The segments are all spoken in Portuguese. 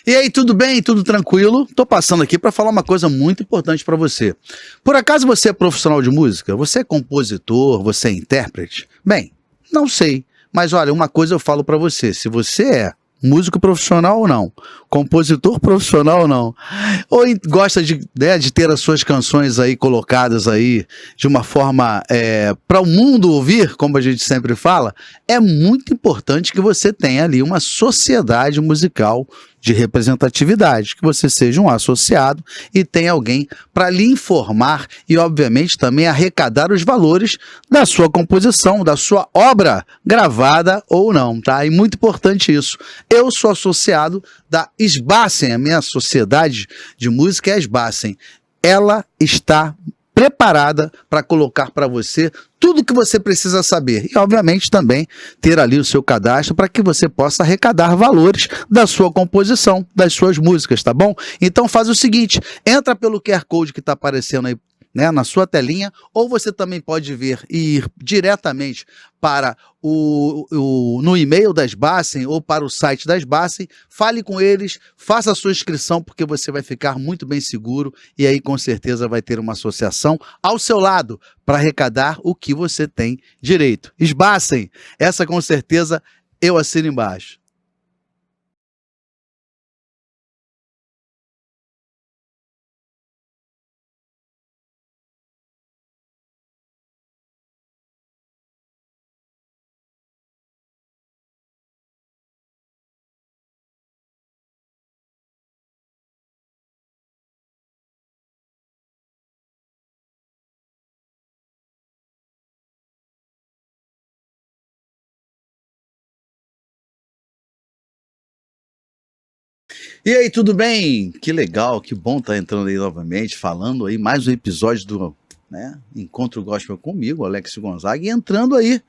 E aí, tudo bem? Tudo tranquilo? Tô passando aqui para falar uma coisa muito importante para você. Por acaso você é profissional de música? Você é compositor? Você é intérprete? Bem, não sei. Mas olha, uma coisa eu falo para você. Se você é músico profissional ou não, compositor profissional ou não, ou gosta de ter as suas canções aí colocadas aí de uma forma para o mundo ouvir, como a gente sempre fala, é muito importante que você tenha ali uma sociedade musical de representatividade, que você seja um associado e tenha alguém para lhe informar e, obviamente, também arrecadar os valores da sua composição, da sua obra, gravada ou não, tá? E muito importante isso. Eu sou associado da Sbassen, a minha sociedade de música é a Sbassen. Ela está preparada para colocar para você tudo que você precisa saber e, obviamente, também ter ali o seu cadastro para que você possa arrecadar valores da sua composição, das suas músicas, tá bom? Então faz o seguinte, entra pelo QR Code que está aparecendo aí, né, na sua telinha, ou você também pode ver e ir diretamente para no e-mail da Sbassen ou para o site da Sbassen, fale com eles, faça a sua inscrição, porque você vai ficar muito bem seguro e aí com certeza vai ter uma associação ao seu lado para arrecadar o que você tem direito. Sbassen, essa com certeza eu assino embaixo. E aí, tudo bem? Que legal, que bom estar entrando aí novamente, falando aí mais um episódio do, né, Encontro Gospel comigo, Alex Gonzaga, e entrando aí,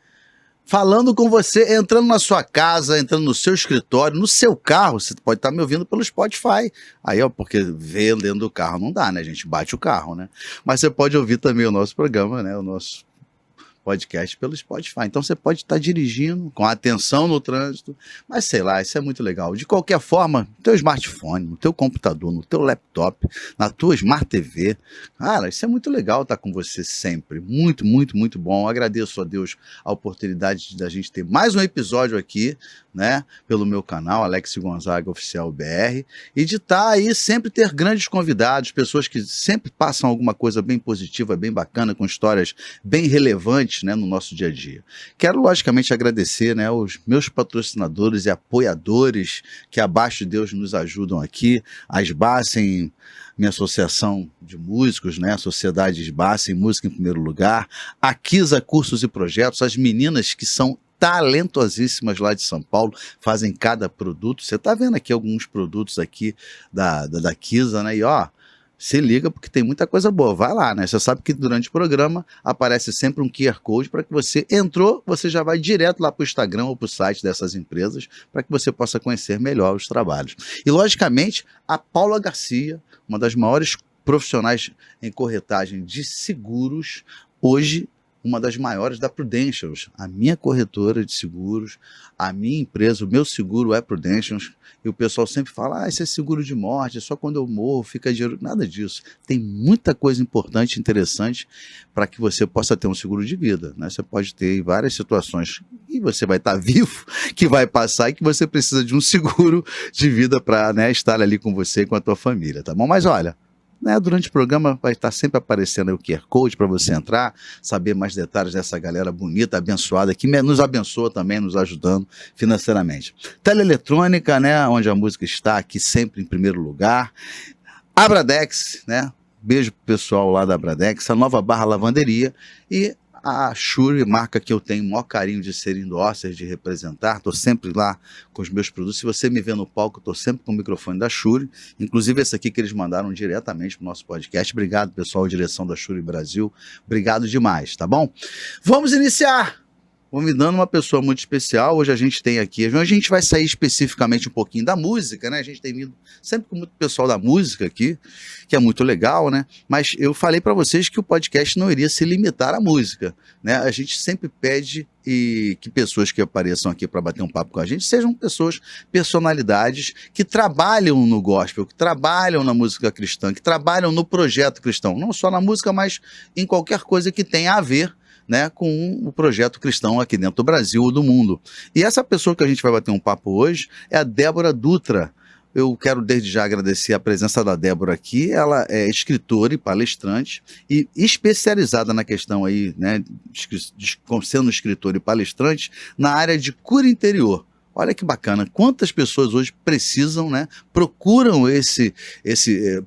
falando com você, entrando na sua casa, entrando no seu escritório, no seu carro, você pode estar me ouvindo pelo Spotify, aí ó, porque ver dentro do carro não dá, né, a gente bate o carro, né, mas você pode ouvir também o nosso programa, né, o nosso podcast pelo Spotify. Então você pode estar dirigindo com atenção no trânsito, mas sei lá, isso é muito legal. De qualquer forma, no teu smartphone, no teu computador, no teu laptop, na tua Smart TV, cara, isso é muito legal estar com você sempre. Muito, muito, muito bom. Agradeço a Deus a oportunidade da gente ter mais um episódio aqui, né, pelo meu canal, Alex Gonzaga Oficial BR, e de estar aí sempre ter grandes convidados, pessoas que sempre passam alguma coisa bem positiva, bem bacana, com histórias bem relevantes, né, no nosso dia a dia. Quero, logicamente, agradecer, né, os meus patrocinadores e apoiadores que, abaixo de Deus, nos ajudam aqui, a Sbassen, minha associação de músicos, né, a Sociedade Sbassen, Música em Primeiro Lugar, a Kisa Cursos e Projetos, as meninas que são talentosíssimas lá de São Paulo, fazem cada produto. Você está vendo aqui alguns produtos aqui da Kisa, né? E ó, se liga porque tem muita coisa boa. Vai lá, né? Você sabe que durante o programa aparece sempre um QR Code para que você entrou, você já vai direto lá para o Instagram ou para o site dessas empresas para que você possa conhecer melhor os trabalhos. E, logicamente, a Paula Garcia, uma das maiores profissionais em corretagem de seguros, hoje uma das maiores da Prudentials, a minha corretora de seguros, a minha empresa, o meu seguro é Prudentials, e o pessoal sempre fala, esse é seguro de morte, é só quando eu morro fica dinheiro, nada disso, tem muita coisa importante e interessante para que você possa ter um seguro de vida, né? Você pode ter várias situações, e você vai estar vivo, que vai passar, e que você precisa de um seguro de vida para, né, estar ali com você e com a tua família, tá bom? Mas olha, né, durante o programa vai estar sempre aparecendo aí o QR Code para você entrar, saber mais detalhes dessa galera bonita, abençoada, que nos abençoa também, nos ajudando financeiramente. Teleeletrônica, né, onde a música está aqui sempre em primeiro lugar. Abradex, né, beijo pro pessoal lá da Abradex, a Nova Barra Lavanderia e a Shure, marca que eu tenho o maior carinho de ser endorser, de representar, estou sempre lá com os meus produtos. Se você me vê no palco, estou sempre com o microfone da Shure, inclusive esse aqui que eles mandaram diretamente para o nosso podcast. Obrigado, pessoal, direção da Shure Brasil, obrigado demais, tá bom? Vamos iniciar! convidando uma pessoa muito especial. Hoje a gente tem aqui, hoje a gente vai sair especificamente um pouquinho da música, né? A gente tem vindo sempre com muito pessoal da música aqui, que é muito legal, né? Mas eu falei para vocês que o podcast não iria se limitar à música, né? A gente sempre pede que pessoas que apareçam aqui para bater um papo com a gente sejam pessoas, personalidades que trabalham no gospel, que trabalham na música cristã, que trabalham no projeto cristão, não só na música, mas em qualquer coisa que tenha a ver, né, com o projeto cristão aqui dentro do Brasil ou do mundo. E essa pessoa que a gente vai bater um papo hoje é a Débora Dutra. Eu quero desde já agradecer a presença da Débora aqui. Ela é escritora e palestrante e especializada na questão aí, né, sendo escritora e palestrante na área de cura interior. Olha que bacana, quantas pessoas hoje precisam, né, procuram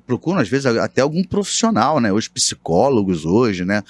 procuram às vezes até algum profissional, né, os psicólogos hoje, né,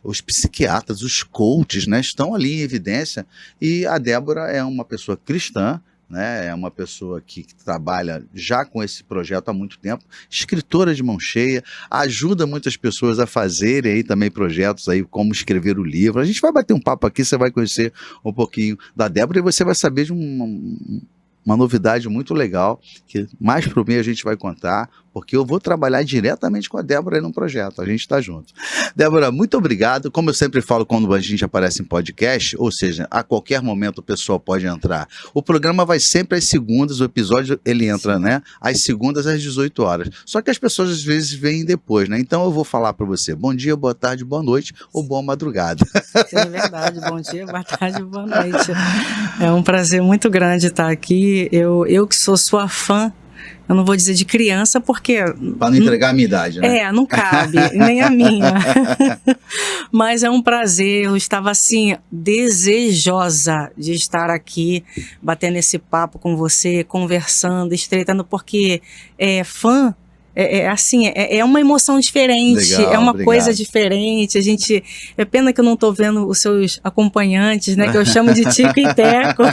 os psiquiatras, os coaches, né, estão ali em evidência, e a Débora é uma pessoa cristã, né, é uma pessoa que trabalha já com esse projeto há muito tempo, escritora de mão cheia, ajuda muitas pessoas a fazerem aí também projetos aí, como escrever o livro. A gente vai bater um papo aqui, você vai conhecer um pouquinho da Débora e você vai saber de uma novidade muito legal, que mais pro meio a gente vai contar, porque eu vou trabalhar diretamente com a Débora aí num projeto, a gente está junto. Débora, muito obrigado. Como eu sempre falo quando a gente aparece em podcast, ou seja, a qualquer momento o pessoal pode entrar. O programa vai sempre às segundas, o episódio ele entra, né, às segundas às 18 horas. Só que as pessoas às vezes vêm depois, né? Então eu vou falar para você, bom dia, boa tarde, boa noite ou boa madrugada. Sim, é verdade. Bom dia, boa tarde, boa noite. É um prazer muito grande estar aqui. Eu que sou sua fã, eu não vou dizer de criança, porque... Para não entregar a minha idade, né? Não cabe, nem a minha. Mas é um prazer, eu estava assim, desejosa de estar aqui, batendo esse papo com você, conversando, estreitando, porque fã... assim, é uma emoção diferente, Legal, é uma obrigado. coisa diferente. É pena que eu não estou vendo os seus acompanhantes, né, que eu chamo de Tico e Teco,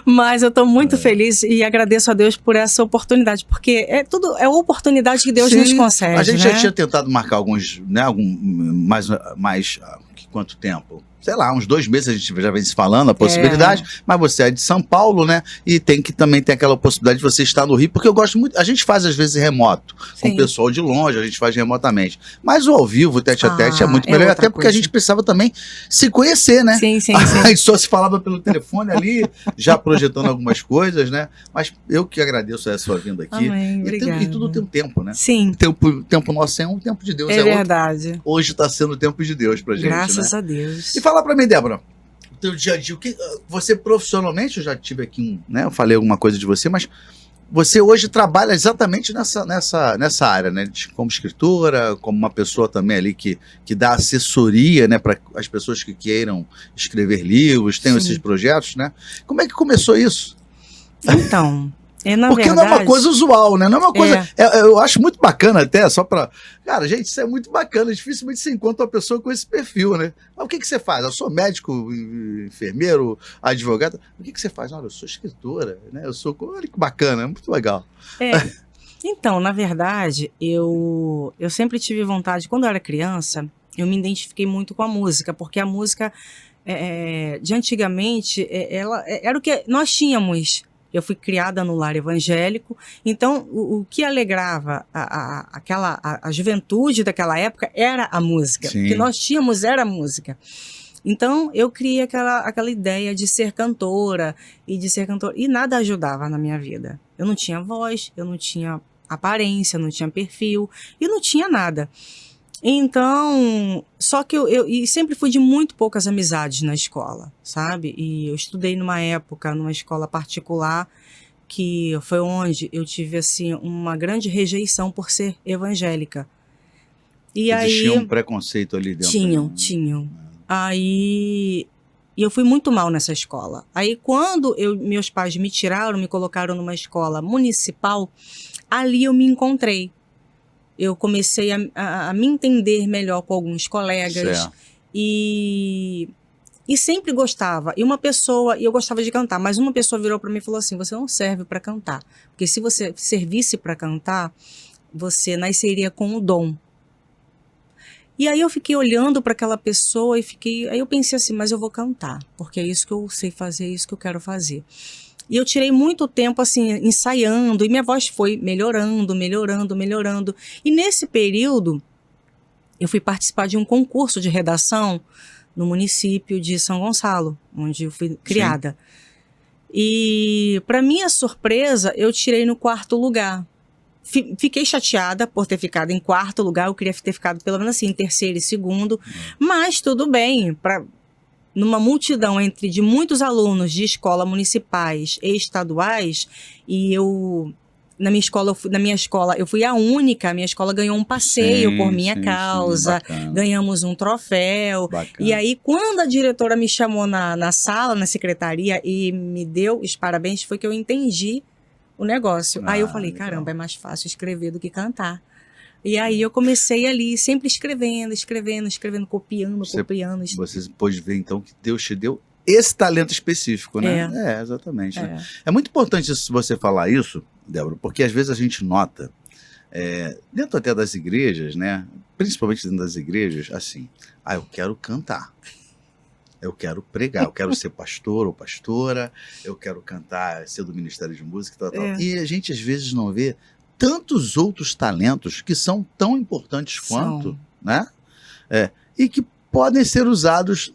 mas eu estou muito feliz e agradeço a Deus por essa oportunidade, porque é a oportunidade que Deus nos concede. A gente né? já tinha tentado marcar alguns, né, mais quanto tempo? Sei lá, uns 2 meses a gente já vem se falando a possibilidade, mas você é de São Paulo, né? E tem que também ter aquela possibilidade de você estar no Rio, porque eu gosto muito, a gente faz às vezes remoto, com o pessoal de longe, a gente faz remotamente. Mas o ao vivo, o tete a tete, é muito melhor, até porque a gente precisava também se conhecer, né? Sim. Aí só se falava pelo telefone ali, já projetando algumas coisas, né? Mas eu que agradeço a sua vinda aqui. Amém, e tudo tem um tempo, né? Sim. O tempo nosso é um, o tempo de Deus é outro. Verdade. Hoje está sendo o tempo de Deus pra gente, Graças né? a Deus. E fala pra mim, Débora, o teu dia a dia, você profissionalmente, eu já tive aqui né, eu falei alguma coisa de você, mas você hoje trabalha exatamente nessa área, né, como escritora, como uma pessoa também ali que dá assessoria, né, para as pessoas que queiram escrever livros, tem esses projetos, né? Como é que começou isso? Então... Porque verdade, não é uma coisa usual, né? Não é uma coisa. Eu acho muito bacana até, só pra. Cara, gente, isso é muito bacana. Dificilmente você encontra uma pessoa com esse perfil, né? Mas o que você faz? Eu sou médico, enfermeiro, advogado. O que você faz? Olha, eu sou escritora, né? Olha que bacana, é muito legal. Então, na verdade, eu sempre tive vontade, quando eu era criança, eu me identifiquei muito com a música, porque a música de antigamente, ela era o que nós tínhamos. Eu fui criada no lar evangélico, então o que alegrava a juventude daquela época era a música. Sim. O que nós tínhamos era a música. Então eu criei aquela ideia de ser cantora, e nada ajudava na minha vida. Eu não tinha voz, eu não tinha aparência, não tinha perfil, e não tinha nada. Então, só que eu sempre fui de muito poucas amizades na escola, sabe? E eu estudei numa escola particular, que foi onde eu tive, assim, uma grande rejeição por ser evangélica. E Existia aí... um preconceito ali dentro. Tinham. Aí... E eu fui muito mal nessa escola. Aí, quando meus pais me tiraram, me colocaram numa escola municipal, ali eu me encontrei. Eu comecei a me entender melhor com alguns colegas. E sempre gostava. E eu gostava de cantar, mas uma pessoa virou para mim e falou assim: você não serve para cantar. Porque se você servisse para cantar, você nasceria com o dom. E aí eu fiquei olhando para aquela pessoa aí eu pensei assim, mas eu vou cantar, porque é isso que eu sei fazer, é isso que eu quero fazer. E eu tirei muito tempo, assim, ensaiando, e minha voz foi melhorando, melhorando, melhorando. E nesse período, eu fui participar de um concurso de redação no município de São Gonçalo, onde eu fui criada. E, para minha surpresa, eu tirei no 4º lugar. Fiquei chateada por ter ficado em 4º lugar, eu queria ter ficado pelo menos assim, em 3º e 2º, mas tudo bem, numa multidão de muitos alunos de escola municipais e estaduais, e na minha escola eu fui a única, a minha escola ganhou um passeio por minha causa, ganhamos um troféu. E aí, quando a diretora me chamou na sala, na secretaria, e me deu os parabéns, foi que eu entendi o negócio. Aí eu falei, caramba, é mais fácil escrever do que cantar. E aí eu comecei ali, sempre escrevendo, copiando. Você pôde ver, então, que Deus te deu esse talento específico, né? Exatamente. Né? É muito importante você falar isso, Débora, porque às vezes a gente nota, dentro até das igrejas, né? Principalmente dentro das igrejas, assim, eu quero cantar. Eu quero pregar, eu quero ser pastor ou pastora, eu quero cantar, ser do Ministério de Música e tal. E a gente às vezes não vê tantos outros talentos que são tão importantes quanto, né? E que podem ser usados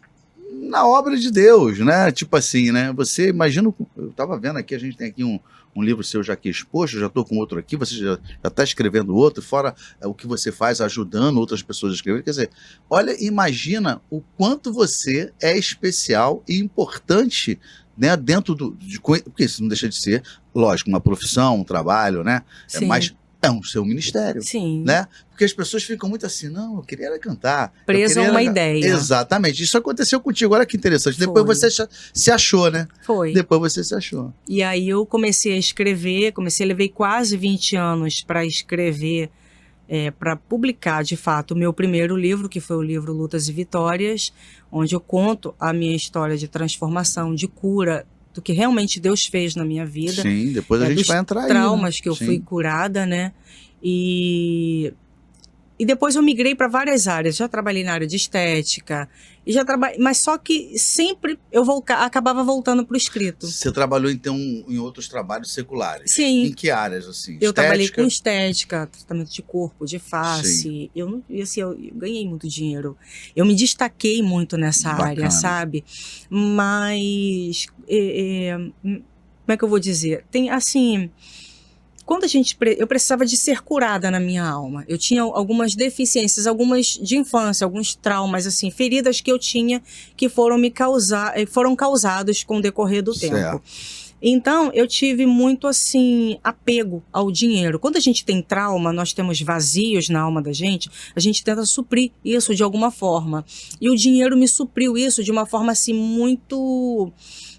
na obra de Deus, né? Tipo assim, né? Você imagina, eu estava vendo aqui, a gente tem aqui um livro seu já aqui exposto, eu já estou com outro aqui, você já está escrevendo outro, fora o que você faz ajudando outras pessoas a escrever. Quer dizer, olha, imagina o quanto você é especial e importante, né, dentro porque isso não deixa de ser, lógico, uma profissão, um trabalho, né? Mas é um seu ministério, né? Porque as pessoas ficam muito assim, não, eu queria era cantar. Presa a uma ideia. Exatamente, isso aconteceu contigo, olha que interessante. Depois você se achou, né? Foi. Depois você se achou. E aí eu comecei a escrever, levei quase 20 anos para escrever, para publicar, de fato, o meu primeiro livro, que foi o livro Lutas e Vitórias, onde eu conto a minha história de transformação, de cura, do que realmente Deus fez na minha vida. Sim, depois a gente vai entrar aí. Traumas que eu fui curada, né? E depois eu migrei para várias áreas. Já trabalhei na área de estética, mas só que sempre eu acabava voltando para o escrito. Você trabalhou, então, em outros trabalhos seculares? Sim. Em que áreas, assim? Eu trabalhei com estética, tratamento de corpo, de face. Eu ganhei muito dinheiro. Eu me destaquei muito nessa área, sabe? Mas, como é que eu vou dizer? Tem, assim... Quando eu precisava de ser curada na minha alma. Eu tinha algumas deficiências, algumas de infância, alguns traumas, assim, feridas que eu tinha que foram causados com o decorrer do tempo. Então, eu tive muito, assim, apego ao dinheiro. Quando a gente tem trauma, nós temos vazios na alma da gente, a gente tenta suprir isso de alguma forma. E o dinheiro me supriu isso de uma forma, assim, muito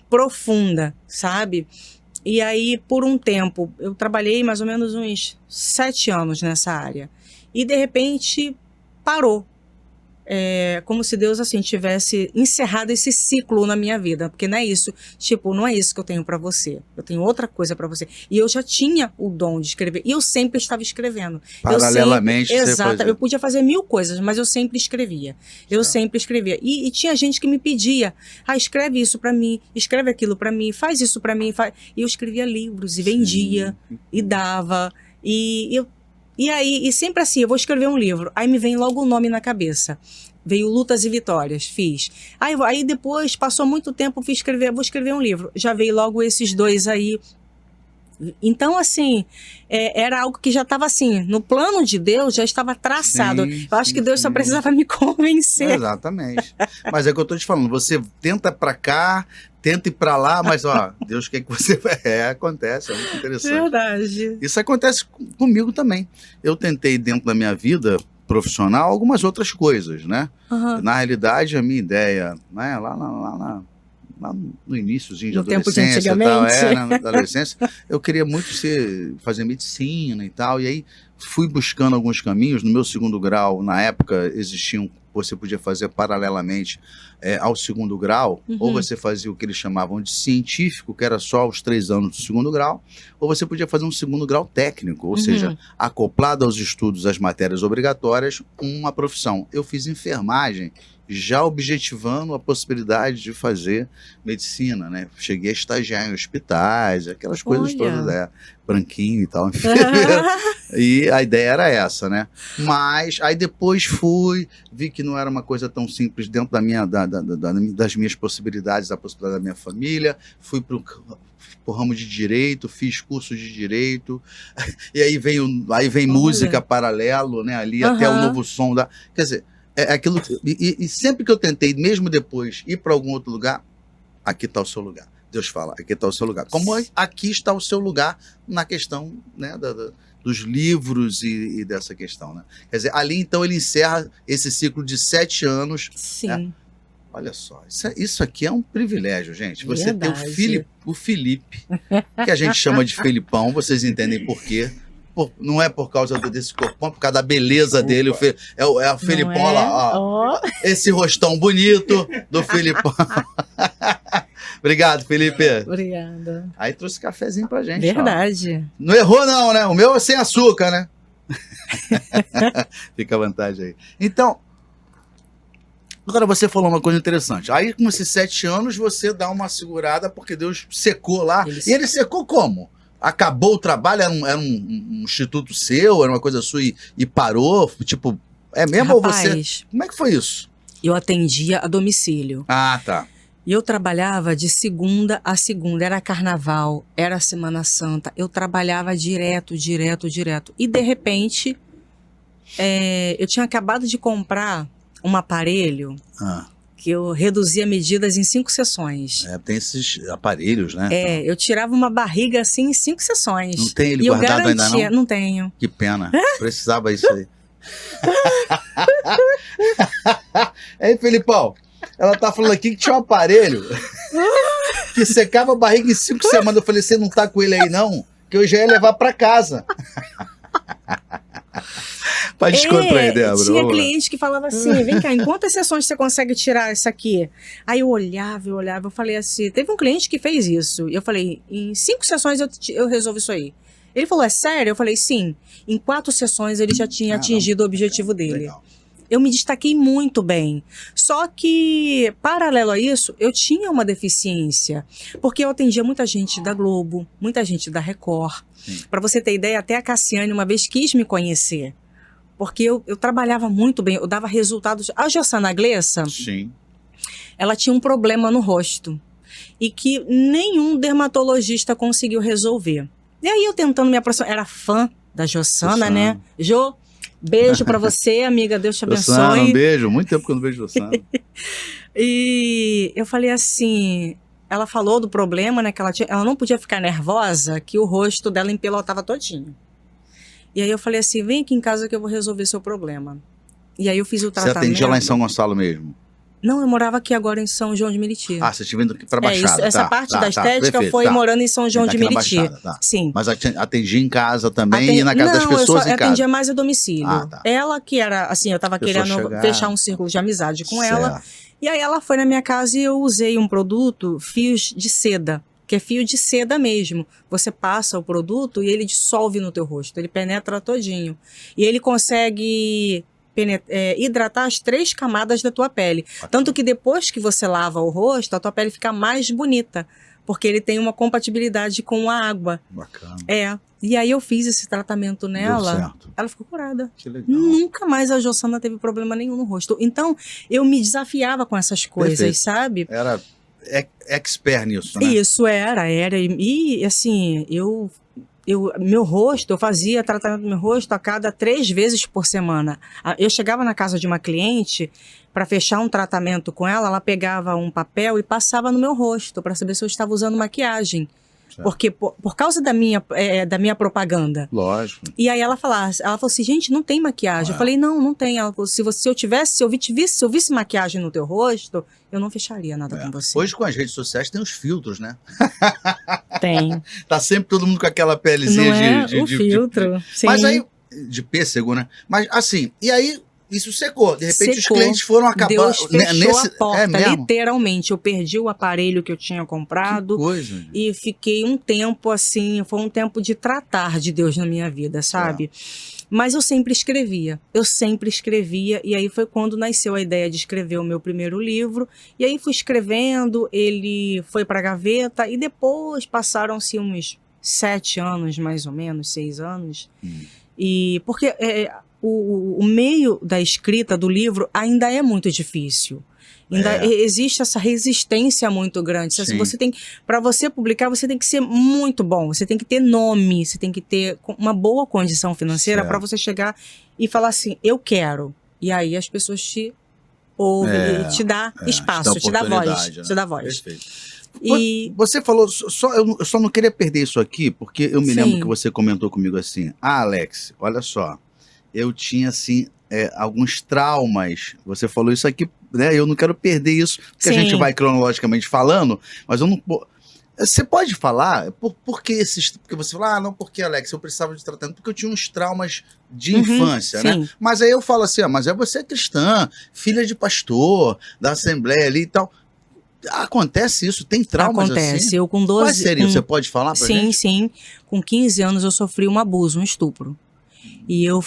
profunda, sabe? E aí, por um tempo, eu trabalhei mais ou menos uns 7 anos nessa área. E, de repente, parou. Como se Deus, assim, tivesse encerrado esse ciclo na minha vida. Porque não é isso. Tipo, não é isso que eu tenho pra você. Eu tenho outra coisa pra você. E eu já tinha o dom de escrever. E eu sempre estava escrevendo. Paralelamente. Exato. Eu podia fazer 1000 coisas, mas eu sempre escrevia. Sempre escrevia. E tinha gente que me pedia. Escreve isso pra mim. Escreve aquilo pra mim. Faz isso pra mim. E eu escrevia livros. E vendia. E dava. E aí, sempre assim, eu vou escrever um livro. Aí me vem logo o nome na cabeça. Veio Lutas e Vitórias, fiz. Aí depois, passou muito tempo, vou escrever um livro. Já veio logo esses 2 aí. Então, assim, era algo que já estava assim, no plano de Deus, já estava traçado. Eu acho que Deus só precisava me convencer. Exatamente. Mas é o que eu estou te falando, você tenta para cá, tenta ir para lá, mas Deus quer que você vai. Acontece, é muito interessante. Verdade. Isso acontece comigo também. Eu tentei, dentro da minha vida profissional, algumas outras coisas, né? Na realidade, a minha ideia, né, lá no iníciozinho de adolescência, na adolescência, eu queria muito fazer medicina e tal, e aí fui buscando alguns caminhos. No meu segundo grau, na época, existia um você podia fazer paralelamente ao segundo grau, ou você fazia o que eles chamavam de científico, que era só os 3 anos do segundo grau, ou você podia fazer um segundo grau técnico, ou seja, acoplado aos estudos, às matérias obrigatórias, uma profissão. Eu fiz enfermagem, já objetivando a possibilidade de fazer medicina, né? Cheguei a estagiar em hospitais, aquelas coisas todas, branquinho e tal, enfim. E a ideia era essa, né? Mas aí depois vi que não era uma coisa tão simples dentro das minhas possibilidades, da possibilidade da minha família, fui para o ramo de direito, fiz curso de direito, e aí vem música paralelo, né? Ali até o novo som da... Quer dizer, aquilo, e sempre que eu tentei, mesmo depois, ir para algum outro lugar, aqui está o seu lugar. Deus fala, aqui está o seu lugar. Como aqui está o seu lugar na questão, né, dos livros e dessa questão, né? Quer dizer, ali então ele encerra esse ciclo de 7 anos. Sim. Né? Olha só, isso aqui é um privilégio, gente. Você tem o Felipe, que a gente chama de Felipão, vocês entendem por quê. Não é por causa desse corpão, por causa da beleza dele. É o Felipão lá, ó. Esse rostão bonito do Felipão. Obrigado, Felipe. Obrigada. Aí trouxe cafezinho pra gente. Verdade. Ó. Não errou não, né? O meu é sem açúcar, né? Fica à vontade aí. Então, agora você falou uma coisa interessante. Aí com esses 7 anos você dá uma segurada porque Deus secou lá. E ele secou como? Acabou o trabalho, era um instituto seu, era uma coisa sua e parou? Tipo, é mesmo? Rapaz, ou você... Como é que foi isso? Eu atendia a domicílio. Ah, tá. E eu trabalhava de segunda a segunda. Era carnaval, era Semana Santa. Eu trabalhava direto. E, de repente, eu tinha acabado de comprar um aparelho que eu reduzia medidas em 5 sessões. Tem esses aparelhos, né? Eu tirava uma barriga assim em 5 sessões. Não tem ele guardado ainda não? Não tenho. Que pena. Precisava isso aí. Ei, Felipão, ela tá falando aqui que tinha um aparelho que secava a barriga em 5 semanas. Eu falei, você não tá com ele aí não? Que eu já ia levar pra casa. Pode descontrair, Débora. Tinha cliente que falava assim, vem cá, em quantas sessões você consegue tirar isso aqui? Aí eu olhava, eu falei assim, teve um cliente que fez isso. E eu falei, em 5 sessões eu resolvo isso aí. Ele falou, é sério? Eu falei, sim. Em 4 sessões ele já tinha atingido o objetivo dele. Legal. Eu me destaquei muito bem. Só que, paralelo a isso, eu tinha uma deficiência. Porque eu atendia muita gente da Globo, muita gente da Record. Para você ter ideia, até a Cassiane uma vez quis me conhecer. Porque eu trabalhava muito bem, eu dava resultados. A Jossana Glessa, ela tinha um problema no rosto. E que nenhum dermatologista conseguiu resolver. E aí eu tentando me aproximar, era fã da Jossana, né? Jô, beijo pra você, amiga, Deus te abençoe. Jossana, um beijo, muito tempo que eu não vejo Jossana. E eu falei assim, ela falou do problema, né, que ela não podia ficar nervosa, que o rosto dela empelotava todinho. E aí eu falei assim, vem aqui em casa que eu vou resolver seu problema. E aí eu fiz o tratamento. Você atendia lá em São Gonçalo mesmo? Não, eu morava aqui agora em São João de Meriti. Ah, você tinha vindo aqui para Baixada. Essa parte da estética foi morando em São João de Meriti. Baixada, Sim. Mas atendia em casa também e na casa das pessoas em casa? Eu atendia mais a domicílio. Ela que era, assim, eu tava querendo fechar um círculo de amizade com ela. E aí ela foi na minha casa e eu usei um produto, fios de seda, que é fio de seda mesmo. Você passa o produto e ele dissolve no teu rosto, ele penetra todinho. E ele consegue hidratar as 3 camadas da tua pele. Tanto que depois que você lava o rosto, a tua pele fica mais bonita, porque ele tem uma compatibilidade com a água. Bacana. E aí eu fiz esse tratamento nela, deu certo. Ela ficou curada. Que legal. Nunca mais a Jossana teve problema nenhum no rosto. Então, eu me desafiava com essas coisas, sabe? Era expert nisso, né? Isso, era. E assim, meu rosto, eu fazia tratamento do meu rosto a cada 3 vezes por semana. Eu chegava na casa de uma cliente para fechar um tratamento com ela, ela pegava um papel e passava no meu rosto para saber se eu estava usando maquiagem. Certo. Porque por causa da minha propaganda. Lógico. E aí ela falou assim, gente, não tem maquiagem. Eu falei, não tem. Ela falou, se eu visse maquiagem no teu rosto, eu não fecharia nada com você. Hoje com as redes sociais tem os filtros, né? Tem. Tá sempre todo mundo com aquela pelezinha não é? O filtro. Sim. Mas aí, de pêssego, né? Mas assim, e aí isso secou. De repente Secou. os clientes foram acabar. Deus fechou a porta, mesmo? literalmente. Eu perdi o aparelho que eu tinha Que comprado coisa. e fiquei um tempo assim, foi um tempo de tratar de Deus na minha vida, sabe? Mas eu sempre escrevia, e aí foi quando nasceu a ideia de escrever o meu primeiro livro, e aí fui escrevendo, ele foi pra gaveta, e depois passaram-se uns 7 anos, mais ou menos, 6 anos, e porque o meio da escrita do livro ainda é muito difícil. Ainda existe essa resistência muito grande. Sim. Para você publicar, você tem que ser muito bom, você tem que ter nome, você tem que ter uma boa condição financeira para você chegar e falar assim, eu quero. E aí as pessoas te ouvem, te dá espaço, te dá voz, né? te dá voz. Perfeito. E Você falou, eu só não queria perder isso aqui, porque eu me Sim. lembro que você comentou comigo assim, Alex, olha só, eu tinha assim, alguns traumas, você falou isso aqui, né, eu não quero perder isso, porque a Sim. gente vai cronologicamente falando, mas eu não... Você pode falar por que esses... Porque você fala, não, porque, Alex, eu precisava de tratamento, porque eu tinha uns traumas de infância, né? sim. Mas aí eu falo assim, mas você é cristã, filha de pastor, da Assembleia ali e tal. Acontece isso? Tem traumas Acontece. assim? Eu com 12... Quais seriam? Você pode falar pra Sim, gente? sim. Com 15 anos eu sofri um abuso, um estupro. E eu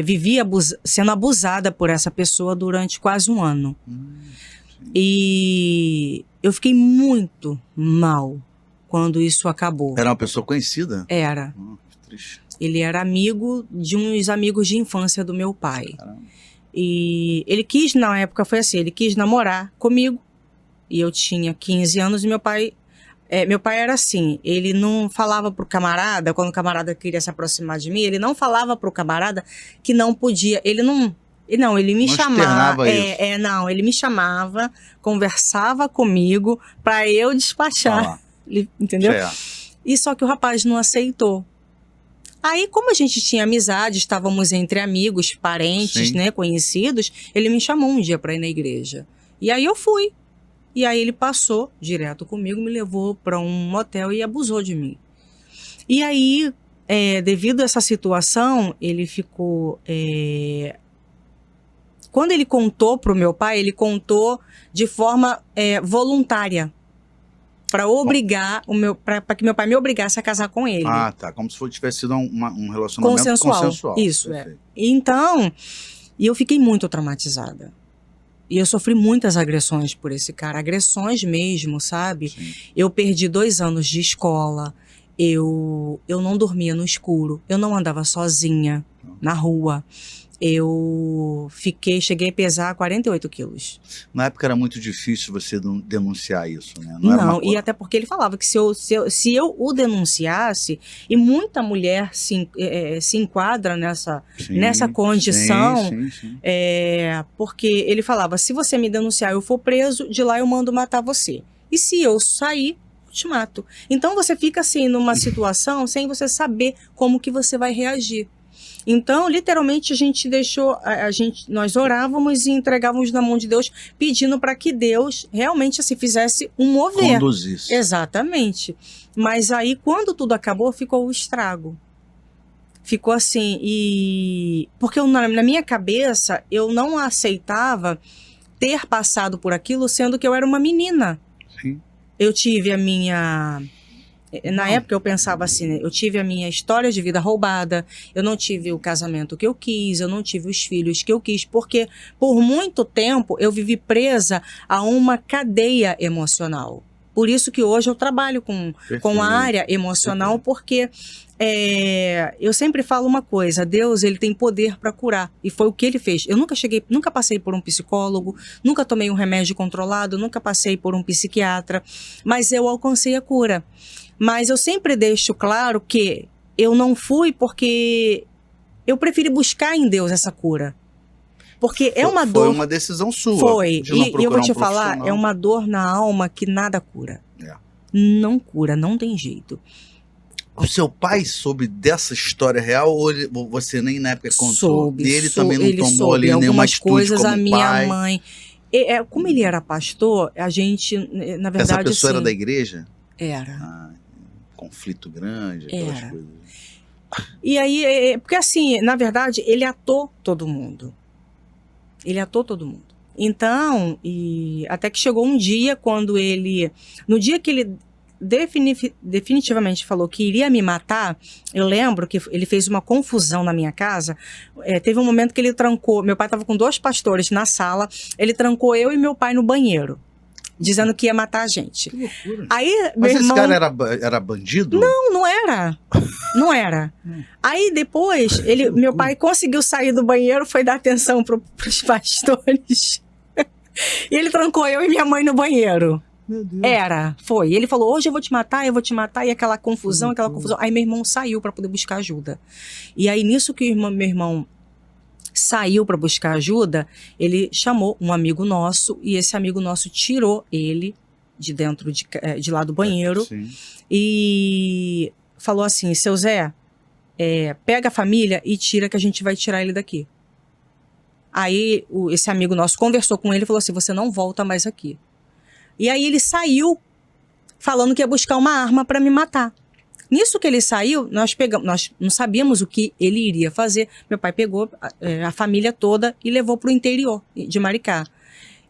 vivi sendo abusada por essa pessoa durante quase um ano. E eu fiquei muito mal quando isso acabou. Era uma pessoa conhecida? Era. Que triste. Ele era amigo de uns amigos de infância do meu pai. Caramba. E ele quis, na época foi assim, ele quis namorar comigo. E eu tinha 15 anos e meu pai era assim, ele não falava pro camarada, quando o camarada queria se aproximar de mim, ele não falava pro camarada que não podia, ele me chamava, ele me chamava, conversava comigo pra eu despachar, entendeu? E só que o rapaz não aceitou. Aí, como a gente tinha amizade, estávamos entre amigos, parentes, né, conhecidos, ele me chamou um dia pra ir na igreja. E aí eu fui. E aí ele passou direto comigo, me levou para um motel e abusou de mim. E aí, devido a essa situação, ele ficou... Quando ele contou pro meu pai, ele contou de forma voluntária. Para obrigar para que meu pai me obrigasse a casar com ele. Ah, tá. Como se tivesse sido um relacionamento consensual. Isso, Então, e eu fiquei muito traumatizada. E eu sofri muitas agressões por esse cara, agressões mesmo, sabe? Sim. Eu perdi 2 anos de escola, eu não dormia no escuro, eu não andava sozinha na rua. Eu cheguei a pesar 48 quilos. Na época era muito difícil você denunciar isso, né? Não, e até porque ele falava que se eu o denunciasse, e muita mulher se enquadra nessa condição, porque ele falava, se você me denunciar e eu for preso, de lá eu mando matar você. E se eu sair, eu te mato. Então você fica assim numa situação sem você saber como que você vai reagir. Então, literalmente, nós orávamos e entregávamos na mão de Deus, pedindo para que Deus realmente assim, fizesse um mover. Conduzisse. Exatamente. Mas aí, quando tudo acabou, ficou o estrago. Ficou assim, porque na minha cabeça, eu não aceitava ter passado por aquilo, sendo que eu era uma menina. Sim. Eu tive a minha... Na época eu pensava assim, né? Eu tive a minha história de vida roubada, eu não tive o casamento que eu quis, eu não tive os filhos que eu quis, porque por muito tempo eu vivi presa a uma cadeia emocional. Por isso que hoje eu trabalho com a área emocional, porque eu sempre falo uma coisa, Deus, ele tem poder para curar, e foi o que ele fez. Eu nunca passei por um psicólogo, nunca tomei um remédio controlado, nunca passei por um psiquiatra, mas eu alcancei a cura. Mas eu sempre deixo claro que eu não fui porque eu preferi buscar em Deus essa cura. Porque é uma dor. Foi uma decisão sua. Foi. De não E eu vou te um falar, é uma dor na alma que nada cura. Não cura, não tem jeito. O seu pai soube dessa história real ou você nem na época contou? Soube. Ele também não tomou ali algumas nenhuma atitude coisas, como a minha pai? mãe. Como ele era pastor, a gente, na verdade. Essa pessoa assim, era da igreja? Era. Conflito grande, aquelas coisas. E aí, porque assim, na verdade, ele atou todo mundo. Ele atou todo mundo. Então, e até que chegou um dia quando ele... No dia que ele definitivamente falou que iria me matar, eu lembro que ele fez uma confusão na minha casa. Teve um momento que ele trancou... Meu pai estava com 2 pastores na sala. Ele trancou eu e meu pai no banheiro, dizendo que ia matar a gente. Que loucura. Aí, Mas meu esse irmão... cara era bandido? Não era. Não era. Aí depois, meu pai conseguiu sair do banheiro, foi dar atenção pros pastores. E ele trancou eu e minha mãe no banheiro. Meu Deus. Foi. Ele falou, hoje eu vou te matar, e aquela confusão. Aí meu irmão saiu para poder buscar ajuda. E aí nisso que meu irmão saiu para buscar ajuda, ele chamou um amigo nosso, e esse amigo nosso tirou ele de dentro de lá do banheiro. Sim. E falou assim, seu Zé, pega a família e tira que a gente vai tirar ele daqui. Aí esse amigo nosso conversou com ele e falou assim, você não volta mais aqui. E aí ele saiu falando que ia buscar uma arma para me matar. Nisso que ele saiu, nós não sabíamos o que ele iria fazer. Meu pai pegou a família toda e levou para o interior de Maricá.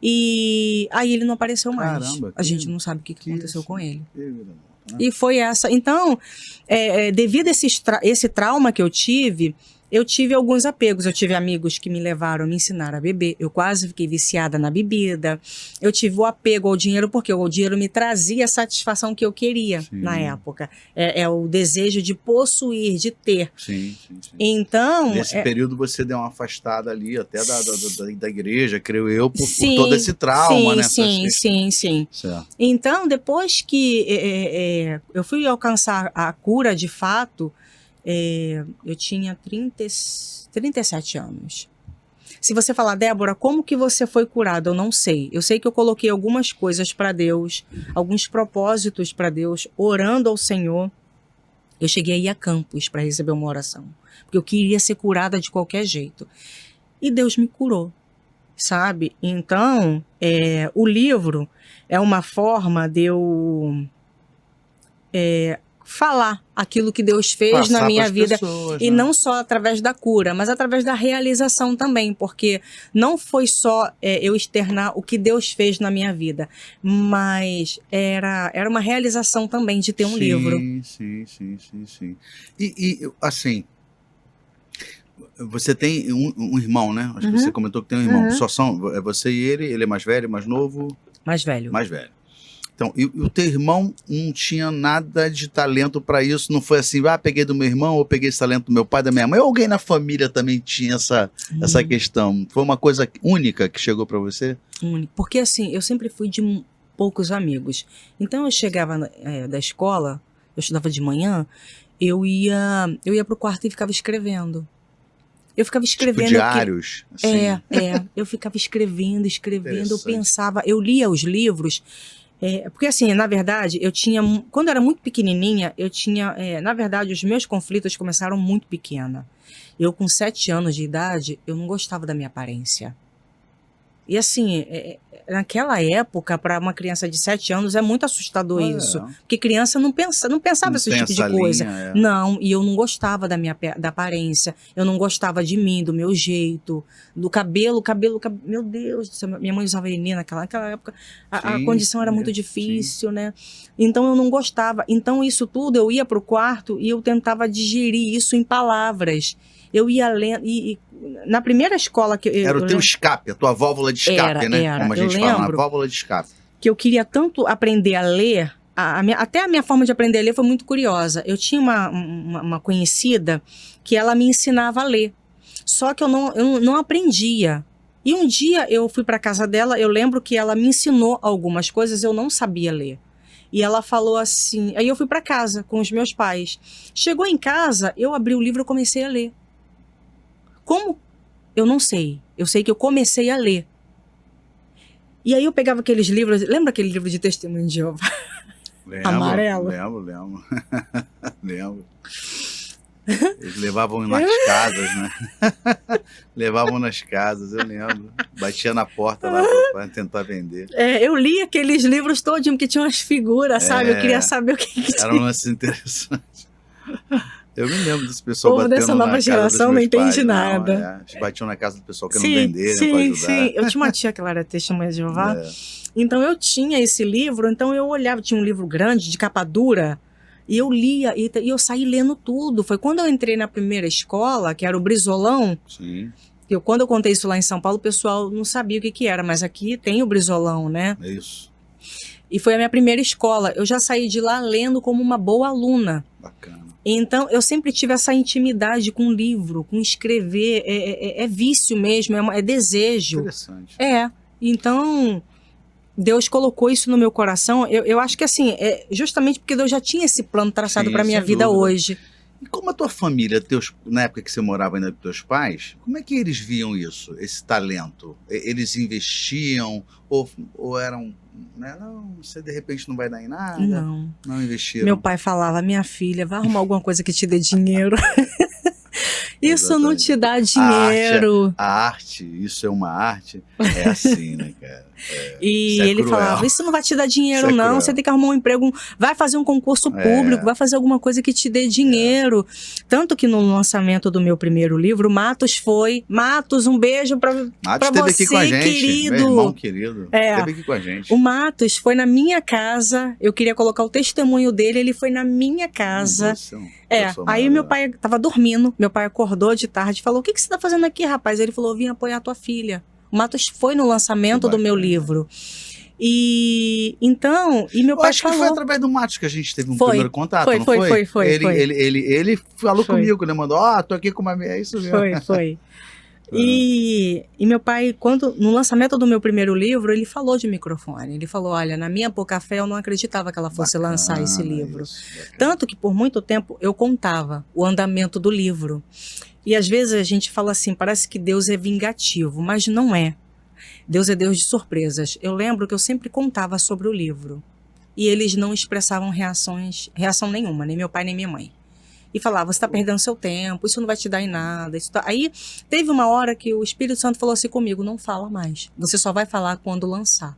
E aí ele não apareceu mais. Caramba, a gente não sabe o que aconteceu com ele. Né? E foi essa. Então, devido a esse trauma que eu tive alguns apegos. Eu tive amigos que me levaram a me ensinar a beber. Eu quase fiquei viciada na bebida. Eu tive o apego ao dinheiro, porque o dinheiro me trazia a satisfação que eu queria na época. É o desejo de possuir, de ter. Sim. Então... Nesse período você deu uma afastada ali, até da igreja, creio eu, por todo esse trauma, né? Sim. Certo. Então, depois que eu fui alcançar a cura de fato... eu tinha 37 anos. Se você falar, Débora, como que você foi curada? Eu não sei. Eu sei que eu coloquei algumas coisas para Deus, alguns propósitos para Deus, orando ao Senhor. Eu cheguei a ir a Campos para receber uma oração, porque eu queria ser curada de qualquer jeito. E Deus me curou, sabe? Então, o livro é uma forma de eu... falar aquilo que Deus fez na minha vida, pessoas, e não só através da cura, mas através da realização também, porque não foi só eu externar o que Deus fez na minha vida, mas era uma realização também de ter um livro. Sim. E assim, você tem um irmão, né? Acho que você comentou que tem um irmão. Só são você e ele é mais velho, mais novo? Mais velho. Então, e o teu irmão não tinha nada de talento para isso? Não foi assim, peguei do meu irmão, ou peguei esse talento do meu pai, da minha mãe? Ou alguém na família também tinha essa questão? Foi uma coisa única que chegou para você? Única. Porque assim, eu sempre fui de poucos amigos. Então eu chegava da escola, eu estudava de manhã, eu ia pro quarto e ficava escrevendo. Eu ficava escrevendo... Tipo diários? Assim. Eu ficava escrevendo, eu pensava, eu lia os livros... porque assim, na verdade, quando eu era muito pequenininha, na verdade, os meus conflitos começaram muito pequena. Eu, com 7 anos de idade, eu não gostava da minha aparência. E assim, naquela época, para uma criança de 7 anos, é muito assustador isso. Porque criança não pensava esse tipo de coisa. Não, e eu não gostava da aparência. Eu não gostava de mim, do meu jeito, do cabelo. Meu Deus do céu, minha mãe usava Eline naquela época. A condição era muito difícil, né? Então eu não gostava. Então isso tudo, eu ia pro quarto e eu tentava digerir isso em palavras. Eu ia lendo, e na primeira escola que eu... Era o teu escape, a tua válvula de escape, né? Como a gente fala, uma válvula de escape. Que eu queria tanto aprender a ler, até a minha forma de aprender a ler foi muito curiosa. Eu tinha uma conhecida que ela me ensinava a ler, só que eu não aprendia. E um dia eu fui para casa dela, eu lembro que ela me ensinou algumas coisas, eu não sabia ler. E ela falou assim, aí eu fui para casa com os meus pais. Chegou em casa, eu abri o livro e comecei a ler. Como? Eu não sei. Eu sei que eu comecei a ler. E aí eu pegava aqueles livros... Lembra aquele livro de Testemunho de Jeová? Amarelo? Lembro. Eles levavam nas casas, né? Levavam nas casas, eu lembro. Batia na porta lá para tentar vender. Eu li aqueles livros todinhos, que tinham umas figuras, sabe? Eu queria saber o que tinha. Era um lance interessante. Eu me lembro desse pessoal O povo batendo dessa na nova casa geração dos não meus entende pais. nada. Não, eles batiam na casa do pessoal querendo Sim, vender, né, pra sim, ajudar. sim. Eu tinha uma tia que ela era testemunha de Jeová. Então eu tinha esse livro, então eu olhava, tinha um livro grande, de capa dura, e eu lia, e eu saí lendo tudo. Foi quando eu entrei na primeira escola, que era o Brizolão, Sim, quando eu contei isso lá em São Paulo, o pessoal não sabia o que era, mas aqui tem o Brizolão, né? é isso. E foi a minha primeira escola. Eu já saí de lá lendo como uma boa aluna. Bacana. Então, eu sempre tive essa intimidade com o livro, com escrever. É vício mesmo, é desejo. Interessante. Então, Deus colocou isso no meu coração. Eu acho que assim, justamente porque Deus já tinha esse plano traçado Sim, para minha sem vida dúvida. hoje. E como a tua família, na época que você morava ainda com teus pais, como é que eles viam isso, esse talento? Eles investiam ou eram, né, não, você de repente não vai dar em nada? Não investiram. Meu pai falava, minha filha, vai arrumar alguma coisa que te dê dinheiro. Isso não te dá dinheiro. A arte, isso é uma arte, é assim, né, cara? E ele falava, isso não vai te dar dinheiro, não. Você tem que arrumar um emprego, vai fazer um concurso público, vai fazer alguma coisa que te dê dinheiro. Tanto que no lançamento do meu primeiro livro, Matos, um beijo pra você, aqui com a gente, querido. Meu irmão querido, esteve aqui com a gente. O Matos foi na minha casa, eu queria colocar o testemunho dele, ele foi na minha casa. Aí meu pai tava dormindo, meu pai acordou de tarde e falou, o que você tá fazendo aqui, rapaz? Ele falou, vim apoiar tua filha. O Matos foi no lançamento do meu livro. E meu pai acho que foi através do Matos que a gente teve primeiro contato, não foi? Ele falou comigo, né? Mandou, tô aqui com uma... É isso mesmo. Foi. E meu pai, no lançamento do meu primeiro livro, ele falou de microfone. Ele falou, olha, na minha pouca fé eu não acreditava que ela fosse lançar esse livro. Tanto que por muito tempo eu contava o andamento do livro. E às vezes a gente fala assim, parece que Deus é vingativo, mas não é. Deus é Deus de surpresas. Eu lembro que eu sempre contava sobre o livro. E eles não expressavam reação nenhuma, nem meu pai nem minha mãe. E falava, você está perdendo seu tempo, isso não vai te dar em nada. Aí teve uma hora que o Espírito Santo falou assim comigo, não fala mais, você só vai falar quando lançar.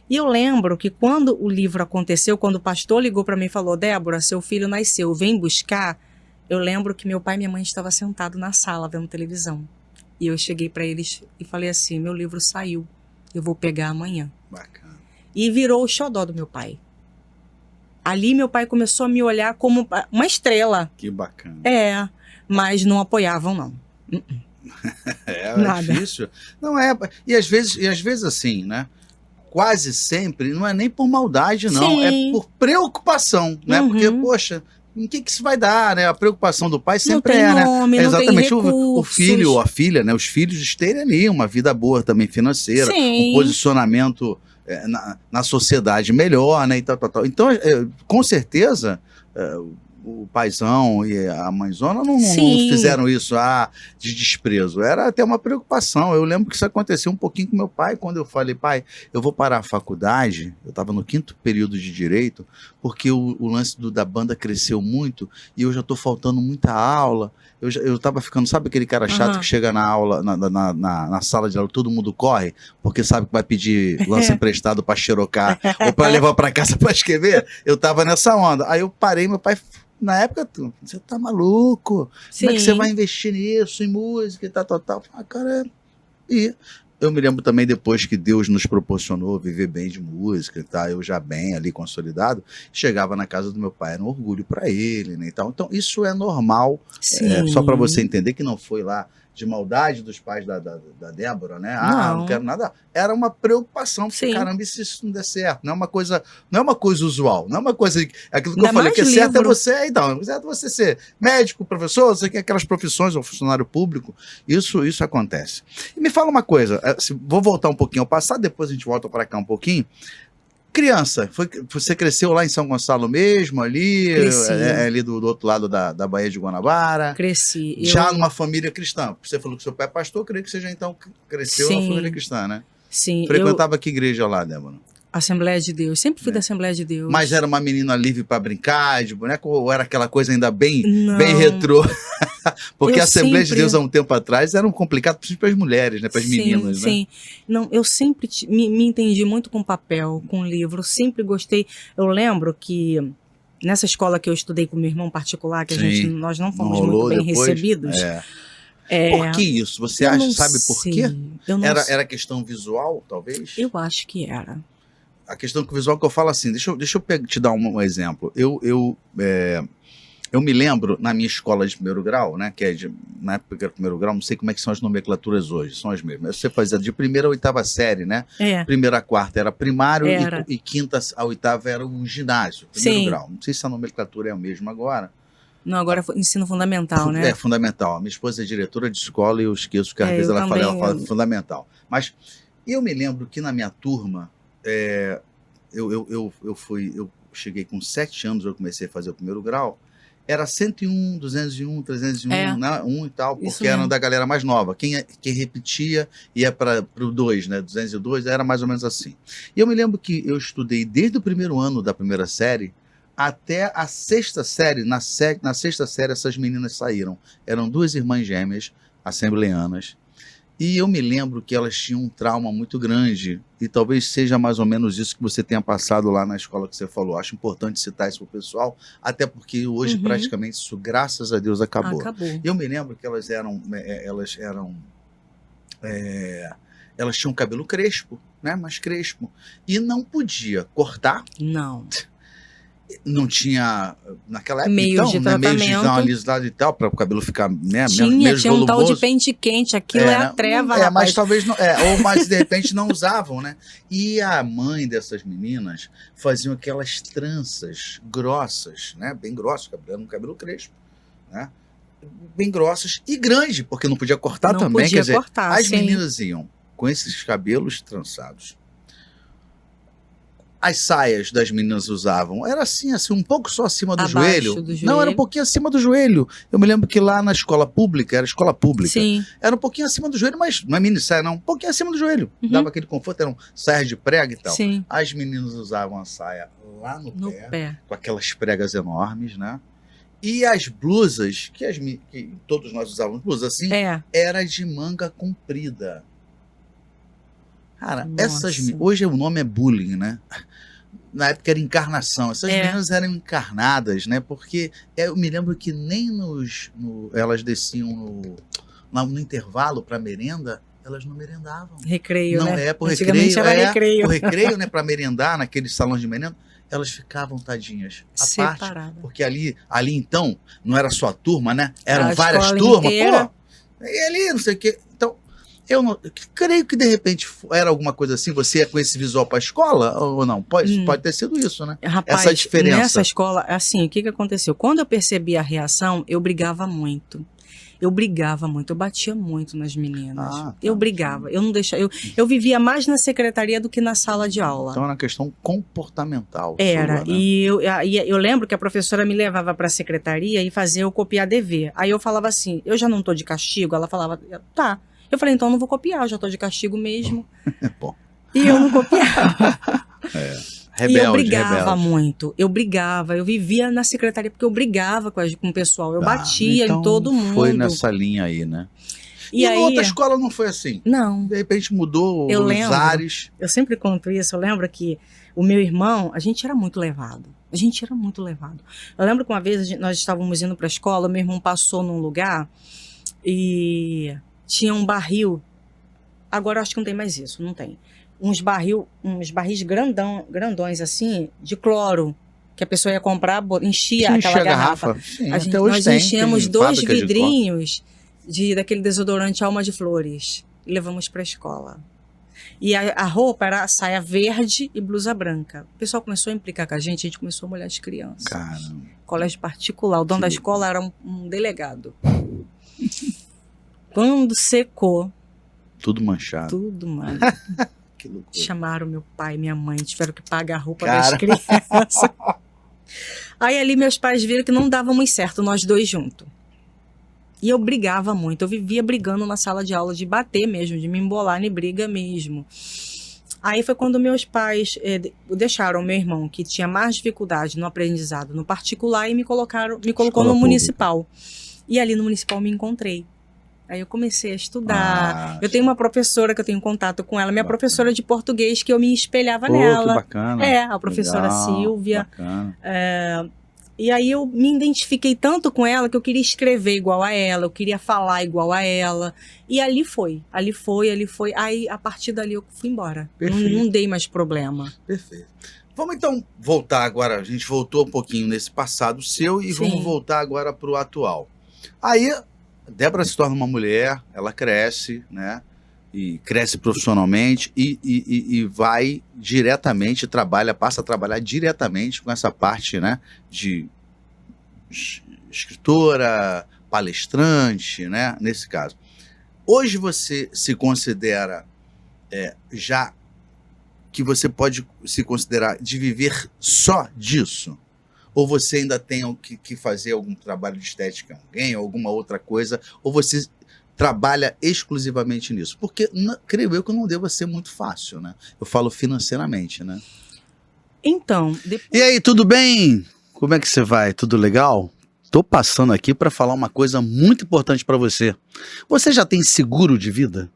E eu lembro que quando o livro aconteceu, quando o pastor ligou para mim e falou, Débora, seu filho nasceu, vem buscar. Eu lembro que meu pai e minha mãe estavam sentados na sala vendo televisão. E eu cheguei para eles e falei assim, meu livro saiu, eu vou pegar amanhã. Bacana. E virou o xodó do meu pai. Ali meu pai começou a me olhar como uma estrela. Que bacana. Mas não apoiavam, não. É difícil. Não é. E às vezes assim, né? Quase sempre, não é nem por maldade, não. Sim. É por preocupação, né? Porque, poxa, em que isso vai dar, né? A preocupação do pai sempre não tem nome, né? Não exatamente tem o filho ou a filha, né? Os filhos terem ali uma vida boa também financeira, Sim. um posicionamento na sociedade melhor, né? E tal. Então, com certeza, o paizão e a mãezona não fizeram isso de desprezo. Era até uma preocupação. Eu lembro que isso aconteceu um pouquinho com meu pai, quando eu falei, pai, eu vou parar a faculdade, eu estava no 5º período de Direito, porque o lance da banda cresceu muito e eu já estou faltando muita aula. Eu estava ficando, sabe aquele cara chato que chega na aula, na sala de aula, todo mundo corre, porque sabe que vai pedir lance emprestado para xerocar ou para levar para casa para escrever? Eu estava nessa onda. Aí eu parei, meu pai... Na época, você tá maluco? Sim. Como é que você vai investir nisso, em música e tal? Cara, e eu me lembro também depois que Deus nos proporcionou viver bem de música, tá? Eu já bem ali consolidado, chegava na casa do meu pai, era um orgulho para ele, né? Então isso é normal, só para você entender que não foi lá de maldade dos pais da Débora, né? Não quero nada. Era uma preocupação, porque caramba, e se isso não der certo? Não é uma coisa usual, não é uma coisa, aquilo que eu falei, que é certo é você, então, certo é você ser médico, professor, você quer aquelas profissões, ou funcionário público, isso acontece. E me fala uma coisa, vou voltar um pouquinho ao passado, depois a gente volta para cá um pouquinho. Criança, você cresceu lá em São Gonçalo mesmo, ali do outro lado da Baía de Guanabara? Cresci. Já numa família cristã. Você falou que seu pai é pastor, creio que você já então cresceu numa família cristã, né? Sim. Frequentava que igreja lá, Débora? Assembleia de Deus. Sempre fui da Assembleia de Deus. Mas era uma menina livre para brincar, de boneco, ou era aquela coisa ainda bem retrô? Porque a Assembleia de Deus há um tempo atrás era complicado, principalmente para as mulheres, né? Para as meninas, né? Sim. Não, eu sempre me entendi muito com papel, com livro. Sempre gostei. Eu lembro que nessa escola que eu estudei com meu irmão particular, que Sim. nós não Não fomos rolou muito bem depois? recebidos. Por que isso? Você Eu acha, não sabe por sei. quê? Eu não sei. Era questão visual, talvez? Eu acho que era. A questão visual que eu falo assim, deixa eu te dar um exemplo. Eu me lembro, na minha escola de primeiro grau, né, na época que era primeiro grau, não sei como é que são as nomenclaturas hoje, são as mesmas. Você fazia de primeira a oitava série, né? Primeira a quarta era primário e quinta a oitava era o ginásio, primeiro grau. Não sei se a nomenclatura é a mesma agora. Não, agora é ensino fundamental, né? É fundamental. A minha esposa é diretora de escola e eu esqueço que às vezes ela fala fundamental. Mas eu me lembro que na minha turma, eu cheguei com 7 anos, eu comecei a fazer o primeiro grau, era 101, 201, 301, né? 1 e tal, porque eram da galera mais nova. Quem repetia ia para o 2, né? 202, era mais ou menos assim. E eu me lembro que eu estudei desde o primeiro ano da primeira série até a sexta série. Na sexta série, essas meninas saíram. Eram 2 irmãs gêmeas, assembleanas. E eu me lembro que elas tinham um trauma muito grande. E talvez seja mais ou menos isso que você tenha passado lá na escola que você falou. Acho importante citar isso para o pessoal, até porque hoje praticamente isso, graças a Deus, acabou. Eu me lembro que elas tinham cabelo crespo, né? Mais crespo. E não podia cortar. Não tinha, naquela época, meios de alisado e tal, para o cabelo ficar, né, menos tinha um volumoso. Tal de pente quente, aquilo é a treva, rapaz. Mas talvez não, mas de repente não usavam, né? E a mãe dessas meninas faziam aquelas tranças grossas, né? Bem grossas, um cabelo crespo, né? Bem grossas e grande, porque não podia cortar também. Quer dizer, as meninas iam com esses cabelos trançados. As saias das meninas usavam, era assim, um pouco só acima do joelho. Não, era um pouquinho acima do joelho. Eu me lembro que lá na escola pública, era escola pública, era um pouquinho acima do joelho, mas não é mini saia não, um pouquinho acima do joelho. Dava aquele conforto, eram saias de prega e tal. As meninas usavam a saia lá no pé, com aquelas pregas enormes, né? E as blusas, que todos nós usávamos blusas assim, era de manga comprida. Cara, hoje o nome é bullying, né? Na época era encarnação. Essas meninas eram encarnadas, né? Porque eu me lembro que nem elas desciam no intervalo para merenda, elas não merendavam. Recreio, não, né? Por recreio. Por recreio, né? Para merendar, naqueles salões de merenda, elas ficavam tadinhas. Separadas. Porque ali então, não era só a turma, né? Eram várias turmas. Pô, e ali, não sei o quê. Então, eu creio que de repente era alguma coisa assim, você ia com esse visual para a escola ou não? Pode ter sido isso, né? Rapaz, essa diferença. Nessa escola, assim, o que aconteceu? Quando eu percebi a reação, eu brigava muito. Eu batia muito nas meninas. Eu brigava, eu não deixava. Eu vivia mais na secretaria do que na sala de aula. Então era uma questão comportamental. Era, sua, né? e eu lembro que a professora me levava para a secretaria e fazia eu copiar dever. Aí eu falava assim, eu já não tô de castigo? Ela falava, tá. Eu falei, então eu não vou copiar, eu já tô de castigo mesmo. Bom. E eu não copiava. Rebelde, e eu brigava muito. Eu vivia na secretaria porque eu brigava com o pessoal. Eu batia em todo mundo. Foi nessa linha aí, né? E aí, na outra escola não foi assim? Não. De repente mudou os ares. Eu sempre conto isso. Eu lembro que o meu irmão, a gente era muito levado. Eu lembro que uma vez nós estávamos indo para a escola, meu irmão passou num lugar e tinha um barril. Agora eu acho que não tem mais isso, não tem. Uns barris grandões assim, de cloro, que a pessoa ia comprar, enchia aquela garrafa. Sim, nós enchíamos 2 vidrinhos daquele desodorante Alma de Flores e levamos para a escola. E a roupa era saia verde e blusa branca. O pessoal começou a implicar com a gente começou a molhar as crianças. Caramba. Colégio particular, o dono da escola era um delegado. Quando secou... Tudo manchado. Tudo, mano. Que loucura. Chamaram meu pai e minha mãe, tiveram que pagar a roupa das crianças. Aí ali meus pais viram que não dávamos certo, nós dois juntos. E eu brigava muito, eu vivia brigando na sala de aula, de bater mesmo, de me embolar em briga mesmo. Aí foi quando meus pais deixaram meu irmão, que tinha mais dificuldade no aprendizado no particular, e me colocou no municipal. E ali no municipal me encontrei. Aí eu comecei a estudar. Eu tenho uma professora que eu tenho contato com ela, minha professora de português, que eu me espelhava nela. Que bacana. A professora Silvia. Bacana. E aí eu me identifiquei tanto com ela que eu queria escrever igual a ela, eu queria falar igual a ela. E ali foi. Aí, a partir dali, eu fui embora. Não dei mais problema. Perfeito. Vamos então voltar agora. A gente voltou um pouquinho nesse passado seu e vamos voltar agora para o atual. Aí, Débora se torna uma mulher, ela cresce, né? E cresce profissionalmente e vai diretamente, passa a trabalhar diretamente com essa parte, né? De escritora, palestrante, né? Nesse caso. Hoje você se considera já que você pode se considerar de viver só disso? Ou você ainda tem que fazer algum trabalho de estética em alguém, ou alguma outra coisa, ou você trabalha exclusivamente nisso? Porque creio eu que não deva ser muito fácil, né? Eu falo financeiramente, né? Então... E aí, tudo bem? Como é que você vai? Tudo legal? Tô passando aqui para falar uma coisa muito importante para você. Você já tem seguro de vida?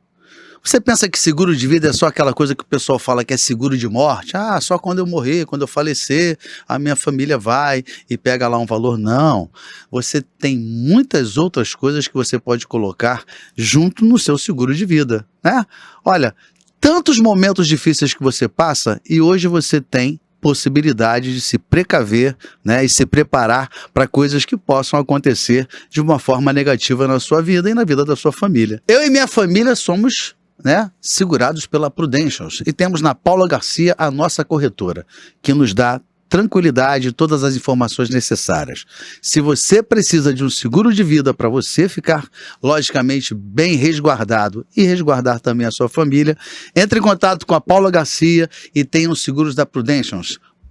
Você pensa que seguro de vida é só aquela coisa que o pessoal fala que é seguro de morte? Ah, só quando eu morrer, quando eu falecer, a minha família vai e pega lá um valor. Não. Você tem muitas outras coisas que você pode colocar junto no seu seguro de vida, né? Olha, tantos momentos difíceis que você passa e hoje você tem possibilidade de se precaver, né, e se preparar para coisas que possam acontecer de uma forma negativa na sua vida e na vida da sua família. Eu e minha família somos, né, segurados pela Prudential e temos na Paula Garcia a nossa corretora, que nos dá tranquilidade e todas as informações necessárias. Se você precisa de um seguro de vida para você ficar, logicamente, bem resguardado e resguardar também a sua família, entre em contato com a Paula Garcia e tenha os seguros da Prudential,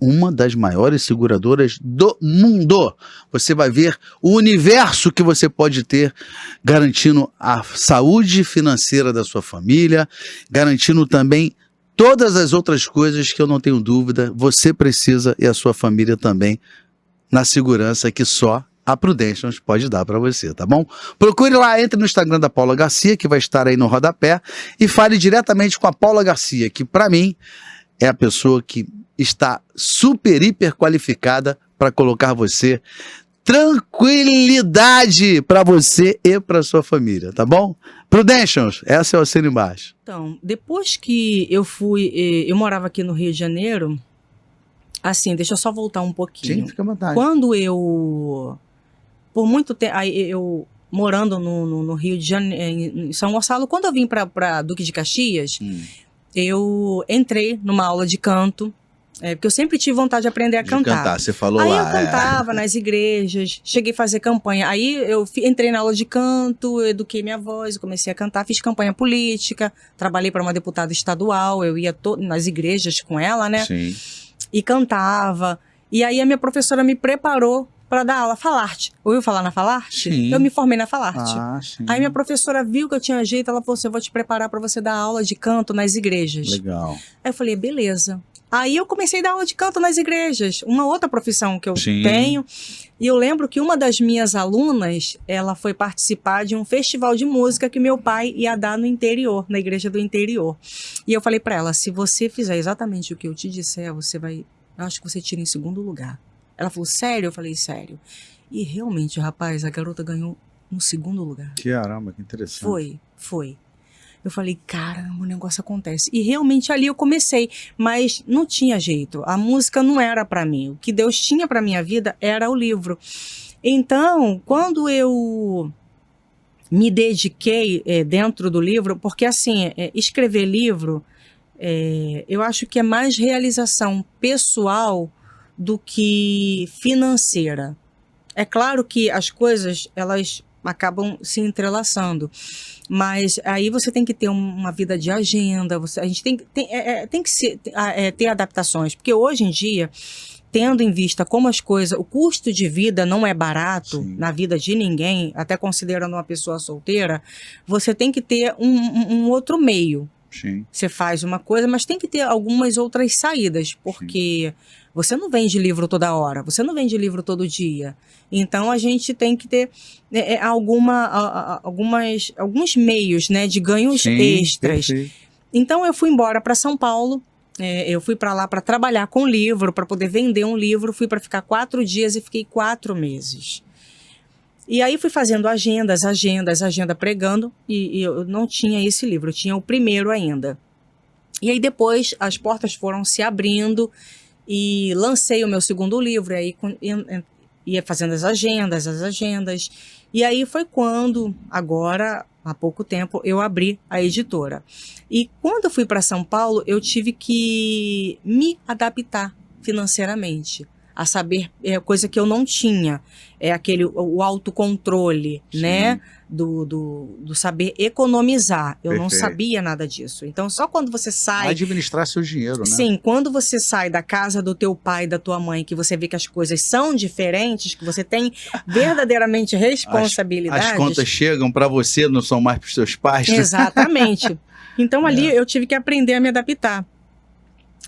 uma das maiores seguradoras do mundo. Você vai ver o universo que você pode ter, garantindo a saúde financeira da sua família, garantindo também todas as outras coisas que eu não tenho dúvida, você precisa e a sua família também, na segurança que só a Prudential pode dar para você, tá bom? Procure lá, entre no Instagram da Paula Garcia, que vai estar aí no rodapé, e fale diretamente com a Paula Garcia, que para mim é a pessoa que está super, hiper qualificada para colocar você tranquilidade para você e para sua família, tá bom? Prudential, essa é o assino embaixo. Então, depois que eu eu morava aqui no Rio de Janeiro, assim, deixa eu só voltar um pouquinho. Sim, fica à vontade. Quando por muito tempo, eu morando no Rio de Janeiro, em São Gonçalo, quando eu vim para Duque de Caxias, eu entrei numa aula de canto, porque eu sempre tive vontade de aprender a cantar. Você falou aí lá. Eu cantava nas igrejas, cheguei a fazer campanha. Aí eu entrei na aula de canto, eduquei minha voz, comecei a cantar, fiz campanha política, trabalhei para uma deputada estadual, eu ia nas igrejas com ela, né? Sim. E cantava. E aí a minha professora me preparou para dar aula Falarte. Ouviu falar na Falarte? Sim. Eu me formei na Falarte. Sim. Aí minha professora viu que eu tinha jeito, ela falou assim, eu vou te preparar para você dar aula de canto nas igrejas. Legal. Aí eu falei, beleza. Aí eu comecei a dar aula de canto nas igrejas, uma outra profissão que eu tenho. E eu lembro que uma das minhas alunas, ela foi participar de um festival de música que meu pai ia dar no interior, na igreja do interior. E eu falei para ela, se você fizer exatamente o que eu te disser, você vai, eu acho que você tira em segundo lugar. Ela falou, sério? Eu falei, sério. E realmente, rapaz, a garota ganhou no segundo lugar. Caramba, que interessante. Foi. Eu falei, caramba, o negócio acontece. E realmente ali eu comecei, mas não tinha jeito. A música não era para mim. O que Deus tinha para minha vida era o livro. Então, quando eu me dediquei dentro do livro, porque assim, escrever livro, eu acho que é mais realização pessoal do que financeira. É claro que as coisas, elas acabam se entrelaçando. Mas aí você tem que ter uma vida de agenda, a gente tem que ter adaptações, porque hoje em dia, tendo em vista como as coisas, o custo de vida não é barato na vida de ninguém, até considerando uma pessoa solteira, você tem que ter um outro meio. Sim. Você faz uma coisa, mas tem que ter algumas outras saídas, porque você não vende livro toda hora, você não vende livro todo dia. Então, a gente tem que ter alguns meios, né, de ganhos extras. Perfeito. Então, eu fui embora para São Paulo Eu fui para lá para trabalhar com livro, para poder vender um livro. Fui para ficar 4 dias e fiquei 4 meses. E aí fui fazendo agenda pregando, e eu não tinha esse livro, eu tinha o primeiro ainda. E aí depois as portas foram se abrindo e lancei o meu segundo livro, e aí ia fazendo as agendas. E aí foi quando, agora, há pouco tempo, eu abri a editora. E quando eu fui para São Paulo, eu tive que me adaptar financeiramente. A saber, coisa que eu não tinha, o autocontrole, Sim. né, do saber economizar. Eu não Perfeito. sabia nada disso. Então, só quando você sai... Administrar seu dinheiro, né? Sim, quando você sai da casa do teu pai e da tua mãe, que você vê que as coisas são diferentes, que você tem verdadeiramente responsabilidades... As contas chegam para você, não são mais para os seus pais. Exatamente. Então, ali eu tive que aprender a me adaptar.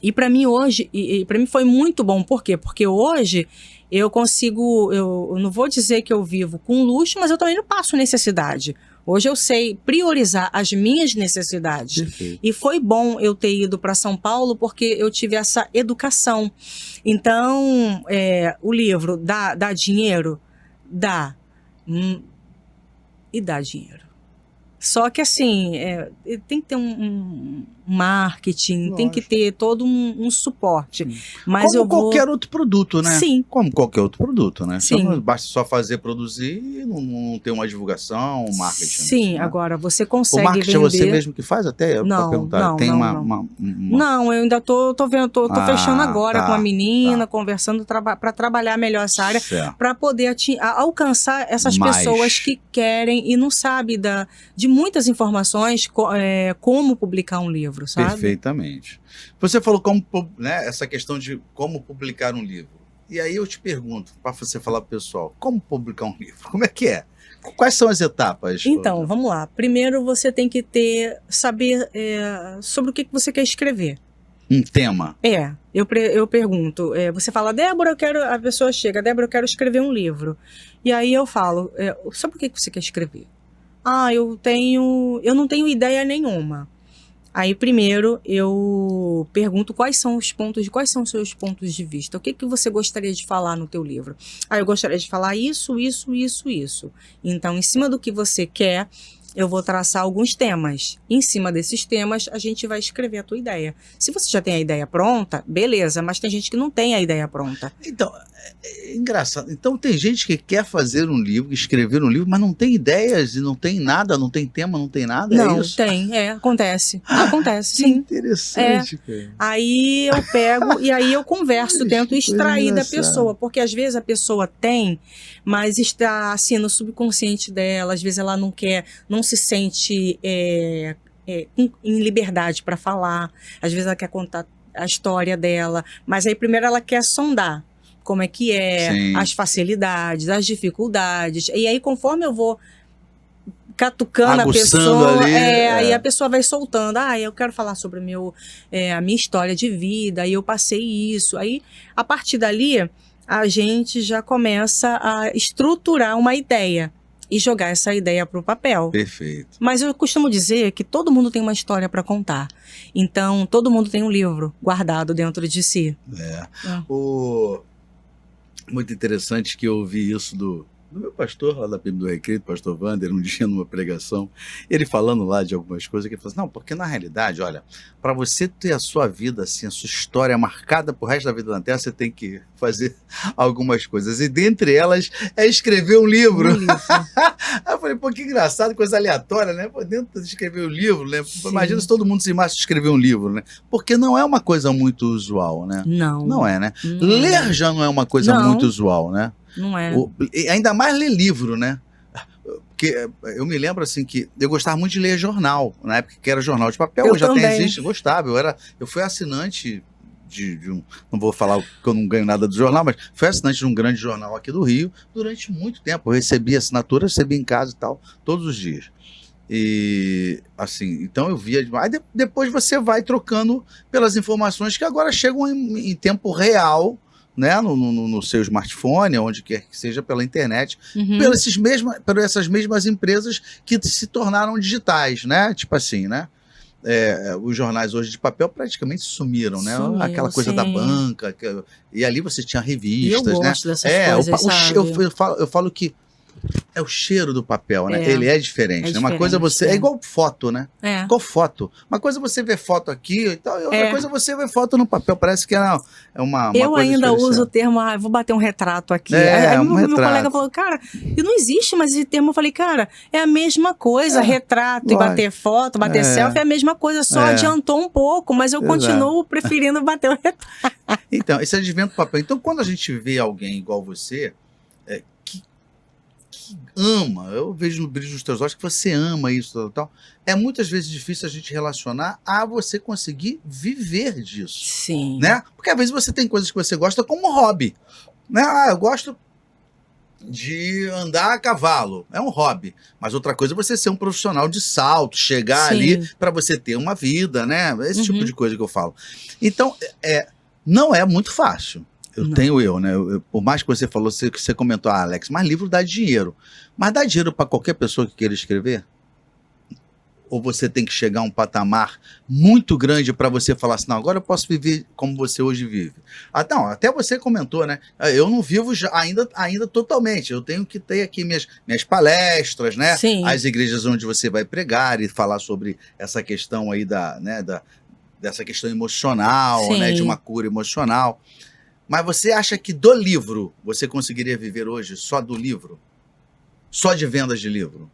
E para mim hoje, para mim foi muito bom. Por quê? Porque hoje eu consigo, eu não vou dizer que eu vivo com luxo, mas eu também não passo necessidade. Hoje eu sei priorizar as minhas necessidades. Perfeito. E foi bom eu ter ido para São Paulo porque eu tive essa educação. Então, o livro dá dinheiro? Dá. E dá dinheiro. Só que assim, tem que ter um marketing, Lógico. tem que ter todo um suporte. Mas como qualquer outro produto, né? Sim. Como qualquer outro produto, né? Sim. Então, não basta só produzir e não ter uma divulgação, um marketing. Sim, né? agora você consegue o marketing vender... é você mesmo que faz até? Não, perguntar. não, tem não. Não, eu ainda tô vendo, tô fechando agora com a menina, conversando para trabalhar melhor essa área, para poder alcançar essas pessoas que querem e não sabem de muitas informações, como publicar um livro, sabe? Perfeitamente. Você falou essa questão de como publicar um livro. E aí eu te pergunto, para você falar para o pessoal, como publicar um livro? Como é que é? Quais são as etapas? Então, vamos lá. Primeiro você tem que saber sobre o que você quer escrever. Um tema. Eu pergunto, você fala, Débora, a pessoa chega, Débora, eu quero escrever um livro. E aí eu falo, sobre o que você quer escrever? Eu não tenho ideia nenhuma. Aí primeiro eu pergunto quais são os seus pontos de vista. O que você gostaria de falar no teu livro? Eu gostaria de falar isso. Então, em cima do que você quer, eu vou traçar alguns temas. Em cima desses temas, a gente vai escrever a tua ideia. Se você já tem a ideia pronta, beleza, mas tem gente que não tem a ideia pronta. Então, é engraçado. Então, tem gente que quer fazer um livro, escrever um livro, mas não tem ideias e não tem nada, não tem tema, não tem nada, não, é isso? Acontece. Acontece, sim. Interessante, cara. Aí eu pego e aí eu converso, tento extrair da pessoa, porque às vezes a pessoa tem, mas está assim no subconsciente dela, às vezes ela não se sente em liberdade para falar, às vezes ela quer contar a história dela, mas aí primeiro ela quer sondar como é que Sim. as facilidades, as dificuldades, e aí conforme eu vou catucando aguçando a pessoa, ali, aí a pessoa vai soltando, eu quero falar sobre a minha história de vida, aí eu passei isso, aí a partir dali a gente já começa a estruturar uma ideia e jogar essa ideia para o papel. Perfeito. Mas eu costumo dizer que todo mundo tem uma história para contar. Então, todo mundo tem um livro guardado dentro de si. Muito interessante que eu ouvi isso do meu pastor lá da PIB do Recreio, pastor Wander, um dia numa pregação, ele falando lá de algumas coisas, que ele falou assim, não, porque na realidade, olha, para você ter a sua vida assim, a sua história marcada pro resto da vida na Terra, você tem que fazer algumas coisas, e dentre elas é escrever um livro. Aí eu falei, que engraçado, coisa aleatória, né? Dentro de escrever um livro, né? Sim. Imagina se todo mundo se massa de escrever um livro, né? Porque não é uma coisa muito usual, né? Não é, né? Ler já não é uma coisa muito usual, né? Não é. Ainda mais ler livro, né? Porque eu me lembro assim que eu gostava muito de ler jornal, na época que era jornal de papel, hoje até existe, gostava. Eu fui assinante de um, não vou falar que eu não ganho nada do jornal, mas fui assinante de um grande jornal aqui do Rio durante muito tempo. Eu recebia assinatura, recebia em casa e tal, todos os dias. E assim, então eu via demais. Depois você vai trocando pelas informações que agora chegam em tempo real, né, no seu smartphone, onde quer que seja, pela internet, por essas mesmas empresas que se tornaram digitais, né? Tipo assim, né? os jornais hoje de papel praticamente sumiram, né? Sumiu, Aquela coisa da sim. banca, e ali você tinha E eu revistas, né? gosto dessas coisas, sabe? Eu falo que é o cheiro do papel, né? É, Ele é diferente, é né? Uma coisa diferente, você. É igual foto, né? É. Igual foto. Uma coisa você vê foto aqui e tal, e outra É. coisa você vê foto no papel. Parece que é uma Eu coisa ainda uso o diferenciada. termo, vou bater um retrato aqui. É, Aí um meu retrato. colega falou, cara, e não existe mais esse termo. Eu falei, cara, é a mesma coisa. Retrato e bater foto, bater selfie é a mesma coisa, só adiantou um pouco, mas eu continuo preferindo bater o retrato. Então, esse advento do papel. Então, quando a gente vê alguém igual você, que ama, eu vejo no brilho dos teus olhos que você ama isso, tal, é muitas vezes difícil a gente relacionar a você conseguir viver disso. Sim. Né? Porque às vezes você tem coisas que você gosta como hobby. Né? Eu gosto de andar a cavalo, é um hobby. Mas outra coisa é você ser um profissional de salto, chegar ali para você ter uma vida, né? Esse tipo de coisa que eu falo. Então, não é muito fácil. Né? Por mais que você falou, você comentou, Alex, mas livro dá dinheiro. Mas dá dinheiro para qualquer pessoa que queira escrever? Ou você tem que chegar a um patamar muito grande para você falar assim, não, agora eu posso viver como você hoje vive? Não, até você comentou, né? Eu não vivo ainda totalmente. Eu tenho que ter aqui minhas palestras, né? Sim. As igrejas onde você vai pregar e falar sobre essa questão aí dessa questão emocional, né? De uma cura emocional. Mas você acha que do livro você conseguiria viver hoje só do livro? Só de vendas de livro?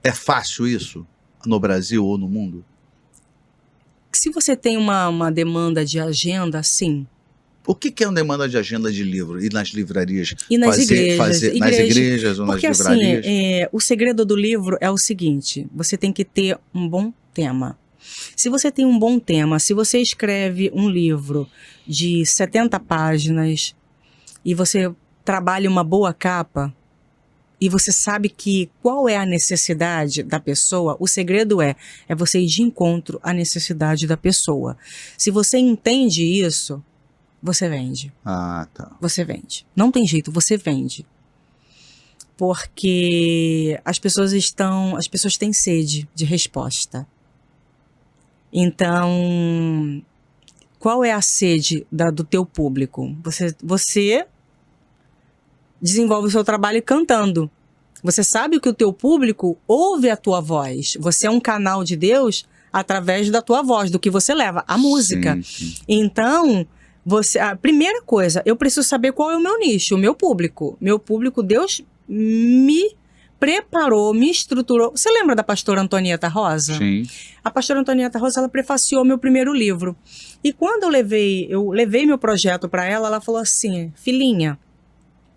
É fácil isso no Brasil ou no mundo? Se você tem uma demanda de agenda, sim. O que é uma demanda de agenda de livro? E nas livrarias? E nas igrejas. Nas igrejas ou nas livrarias? Porque assim, o segredo do livro é o seguinte, você tem que ter um bom tema. Se você tem um bom tema, se você escreve um livro de 70 páginas e você trabalha uma boa capa e você sabe qual é a necessidade da pessoa, o segredo é você ir de encontro à necessidade da pessoa. Se você entende isso, você vende. Tá. Você vende. Não tem jeito, você vende. Porque as pessoas têm sede de resposta. Então, qual é a sede do teu público? Você desenvolve o seu trabalho cantando. Você sabe que o teu público ouve a tua voz. Você é um canal de Deus através da tua voz, do que você leva, a música. Sim. Então, a primeira coisa, eu preciso saber qual é o meu nicho, o meu público. Meu público, Deus me preparou, me estruturou. Você lembra da pastora Antonieta Rosa? Sim. A pastora Antonieta Rosa, ela prefaciou meu primeiro livro. E quando eu levei meu projeto para ela, ela falou assim, filhinha,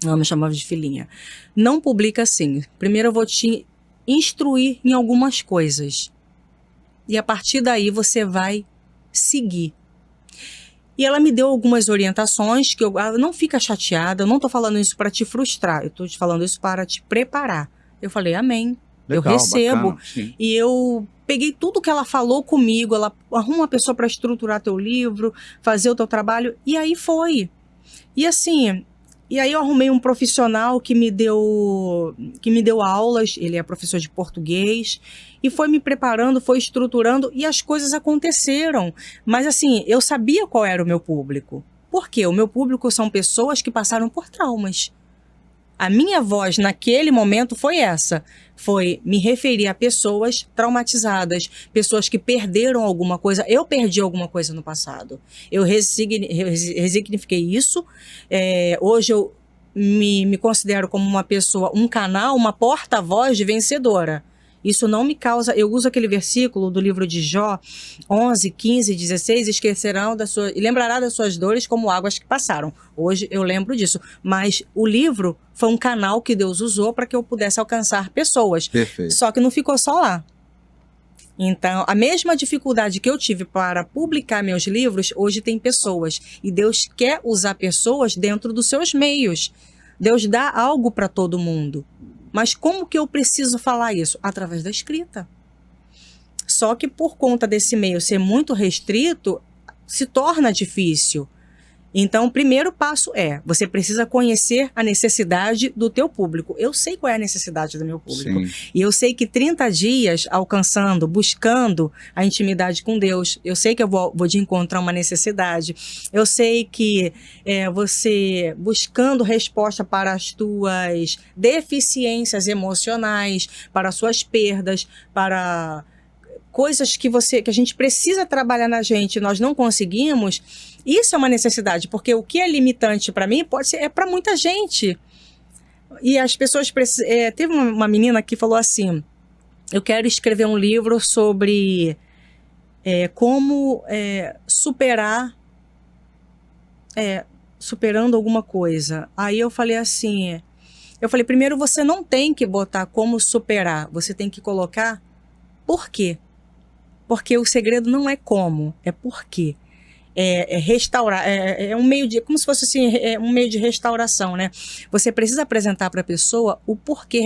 ela me chamava de filhinha, não publica assim. Primeiro eu vou te instruir em algumas coisas. E a partir daí você vai seguir. E ela me deu algumas orientações que não fica chateada, eu não tô falando isso para te frustrar, eu tô te falando isso para te preparar. Eu falei, amém. Legal, eu recebo. Bacana, e eu peguei tudo que ela falou comigo, ela arruma uma pessoa para estruturar teu livro, fazer o teu trabalho, e aí foi. E assim, aí eu arrumei um profissional que me deu aulas, ele é professor de português, e foi me preparando, foi estruturando, e as coisas aconteceram. Mas assim, eu sabia qual era o meu público. Por quê? O meu público são pessoas que passaram por traumas. A minha voz naquele momento foi essa, foi me referir a pessoas traumatizadas, pessoas que perderam alguma coisa. Eu perdi alguma coisa no passado. Eu resignifiquei isso. Hoje eu me considero como uma pessoa, um canal, uma porta-voz de vencedora. Isso não me causa... Eu uso aquele versículo do livro de Jó, 11, 15, 16, e lembrará das suas dores como águas que passaram. Hoje eu lembro disso. Mas o livro foi um canal que Deus usou para que eu pudesse alcançar pessoas. Perfeito. Só que não ficou só lá. Então, a mesma dificuldade que eu tive para publicar meus livros, hoje tem pessoas. E Deus quer usar pessoas dentro dos seus meios. Deus dá algo para todo mundo. Mas como que eu preciso falar isso? Através da escrita. Só que por conta desse meio ser muito restrito, se torna difícil. Então, o primeiro passo você precisa conhecer a necessidade do teu público. Eu sei qual é a necessidade do meu público. Sim. E eu sei que 30 dias alcançando, buscando a intimidade com Deus, eu sei que eu vou de encontrar uma necessidade. Eu sei que você buscando resposta para as tuas deficiências emocionais, para as suas perdas, para coisas que a gente precisa trabalhar na gente, nós não conseguimos. Isso é uma necessidade, porque o que é limitante para mim pode ser para muita gente. E as pessoas teve uma menina que falou assim: eu quero escrever um livro sobre como superando alguma coisa. Aí eu falei assim, primeiro você não tem que botar como superar, você tem que colocar por quê. Porque o segredo não é como, é por quê. Restaurar, um meio de, como se fosse assim, um meio de restauração, né? Você precisa apresentar para a pessoa o porquê,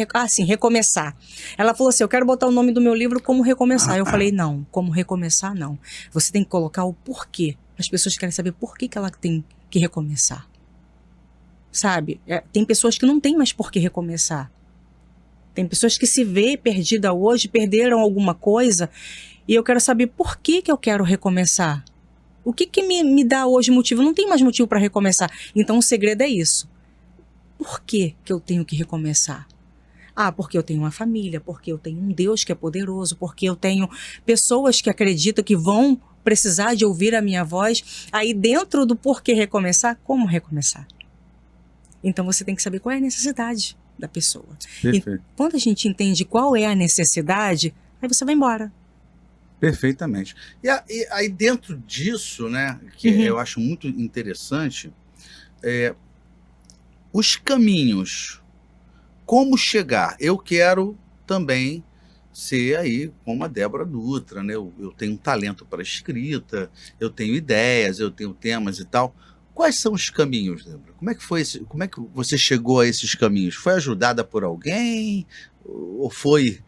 recomeçar. Ela falou assim, eu quero botar o nome do meu livro como recomeçar. Eu falei, não, como recomeçar, não. Você tem que colocar o porquê. As pessoas querem saber por que ela tem que recomeçar. Sabe? Tem pessoas que não têm mais por que recomeçar. Tem pessoas que se vê perdida hoje, perderam alguma coisa, e eu quero saber por que eu quero recomeçar. O que me dá hoje motivo? Não tem mais motivo para recomeçar. Então o segredo é isso. Por que eu tenho que recomeçar? Porque eu tenho uma família, porque eu tenho um Deus que é poderoso, porque eu tenho pessoas que acreditam que vão precisar de ouvir a minha voz. Aí dentro do porquê recomeçar, como recomeçar? Então você tem que saber qual é a necessidade da pessoa. Perfeito. E quando a gente entende qual é a necessidade, aí você vai embora. Perfeitamente. E aí dentro disso, né, que eu acho muito interessante, os caminhos, como chegar. Eu quero também ser aí como a Débora Dutra, né? Eu tenho um talento para escrita, eu tenho ideias, eu tenho temas e tal. Quais são os caminhos, Débora? Como é que foi como é que você chegou a esses caminhos? Foi ajudada por alguém? Ou foi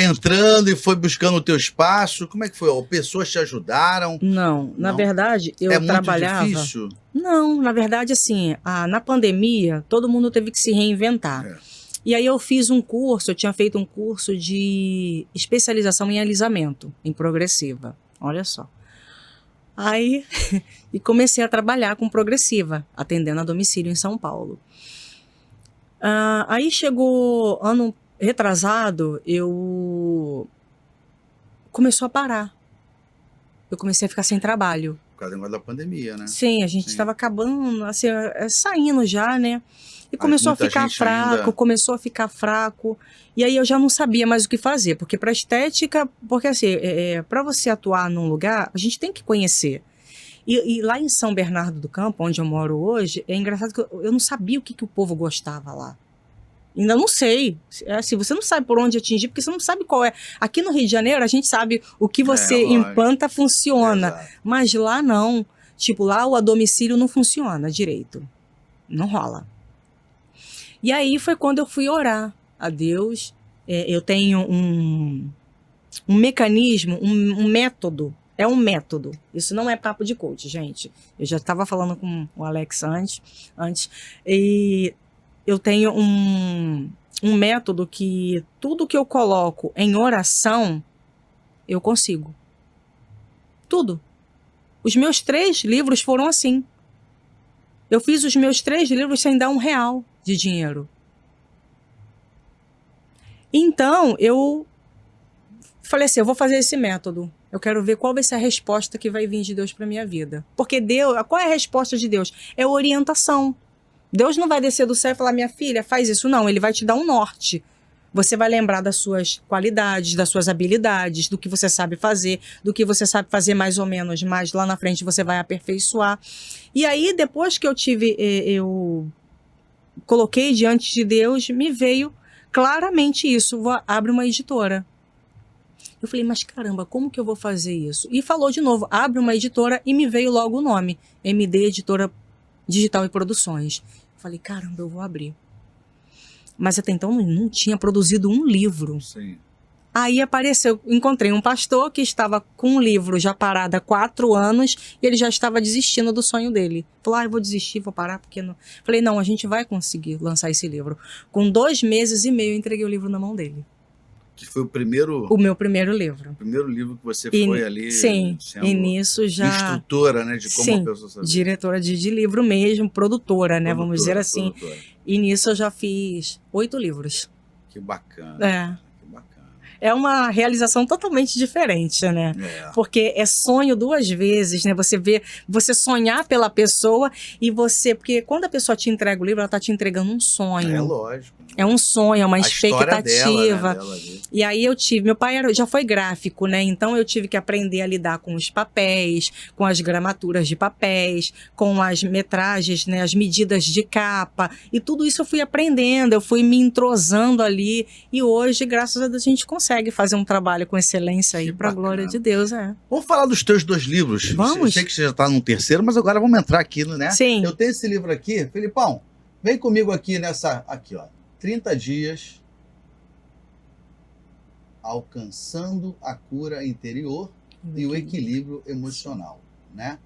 entrando e foi buscando o teu espaço? Como é que foi? Ou pessoas te ajudaram? Não, na verdade, eu trabalhava... muito difícil? Não, na verdade, assim, na pandemia, todo mundo teve que se reinventar. E aí eu fiz um curso, eu tinha feito um curso de especialização em alisamento, em progressiva. Olha só. Aí, e comecei a trabalhar com progressiva, atendendo a domicílio em São Paulo. Aí chegou ano retrasado, começou a parar. Eu comecei a ficar sem trabalho. Por causa da pandemia, né? Sim, a gente estava acabando, assim, saindo já, né? E começou a ficar fraco, E aí eu já não sabia mais o que fazer, porque para estética, porque assim, para você atuar num lugar, a gente tem que conhecer. E lá em São Bernardo do Campo, onde eu moro hoje, é engraçado que eu não sabia o que o povo gostava lá. Ainda não sei. Assim, você não sabe por onde atingir, porque você não sabe qual é. Aqui no Rio de Janeiro, a gente sabe o que você implanta funciona. Exato. Mas lá não. Tipo, lá o a domicílio não funciona direito. Não rola. E aí foi quando eu fui orar a Deus. Eu tenho um mecanismo, um método. É um método. Isso não é papo de coach, gente. Eu já estava falando com o Alex antes. E eu tenho um método que tudo que eu coloco em oração, eu consigo. Tudo. Os meus 3 livros foram assim. Eu fiz os meus 3 livros sem dar R$1 de dinheiro. Então, eu falei assim, eu vou fazer esse método. Eu quero ver qual vai ser a resposta que vai vir de Deus para minha vida. Porque Deus, qual é a resposta de Deus? É orientação. Deus não vai descer do céu e falar, minha filha, faz isso. Não, ele vai te dar um norte. Você vai lembrar das suas qualidades, das suas habilidades, do que você sabe fazer, do que você sabe fazer mais ou menos, mas lá na frente você vai aperfeiçoar. E aí, depois que eu coloquei diante de Deus, me veio claramente isso. Abre uma editora. Eu falei, mas caramba, como que eu vou fazer isso? E falou de novo, abre uma editora, e me veio logo o nome, MD Editora Digital e Produções. Eu falei, caramba, eu vou abrir. Mas até então não tinha produzido um livro. Sim. Aí apareceu, encontrei um pastor que estava com um livro já parado há 4 anos e ele já estava desistindo do sonho dele. Falou, eu vou desistir, vou parar, porque não... Falei, não, a gente vai conseguir lançar esse livro. Com 2 meses e meio, eu entreguei o livro na mão dele. Que foi o meu primeiro livro. O primeiro livro que você foi ali sim, sendo e nisso já... instrutora, né, de como sim, a pessoa sabia. Diretora de livro mesmo, produtora, né, vamos dizer assim. Produtora. E nisso eu já fiz 8 livros. Que bacana. Que bacana. É uma realização totalmente diferente, né? Porque é sonho 2 vezes, né? Você sonhar pela pessoa e porque quando a pessoa te entrega o livro, ela tá te entregando um sonho. É lógico. É um sonho, é uma expectativa. Dela, né? E aí meu pai já foi gráfico, né? Então eu tive que aprender a lidar com os papéis, com as gramaturas de papéis, com as metragens, né? As medidas de capa. E tudo isso eu fui aprendendo, eu fui me entrosando ali. E hoje, graças a Deus, a gente consegue fazer um trabalho com excelência aí, pra glória de Deus, Vamos falar dos teus 2 livros. Vamos. Eu sei que você já tá no terceiro, mas agora vamos entrar aqui, né? Sim. Eu tenho esse livro aqui. Felipão, vem comigo aqui aqui, ó. 30 dias alcançando a cura interior e o equilíbrio emocional, né?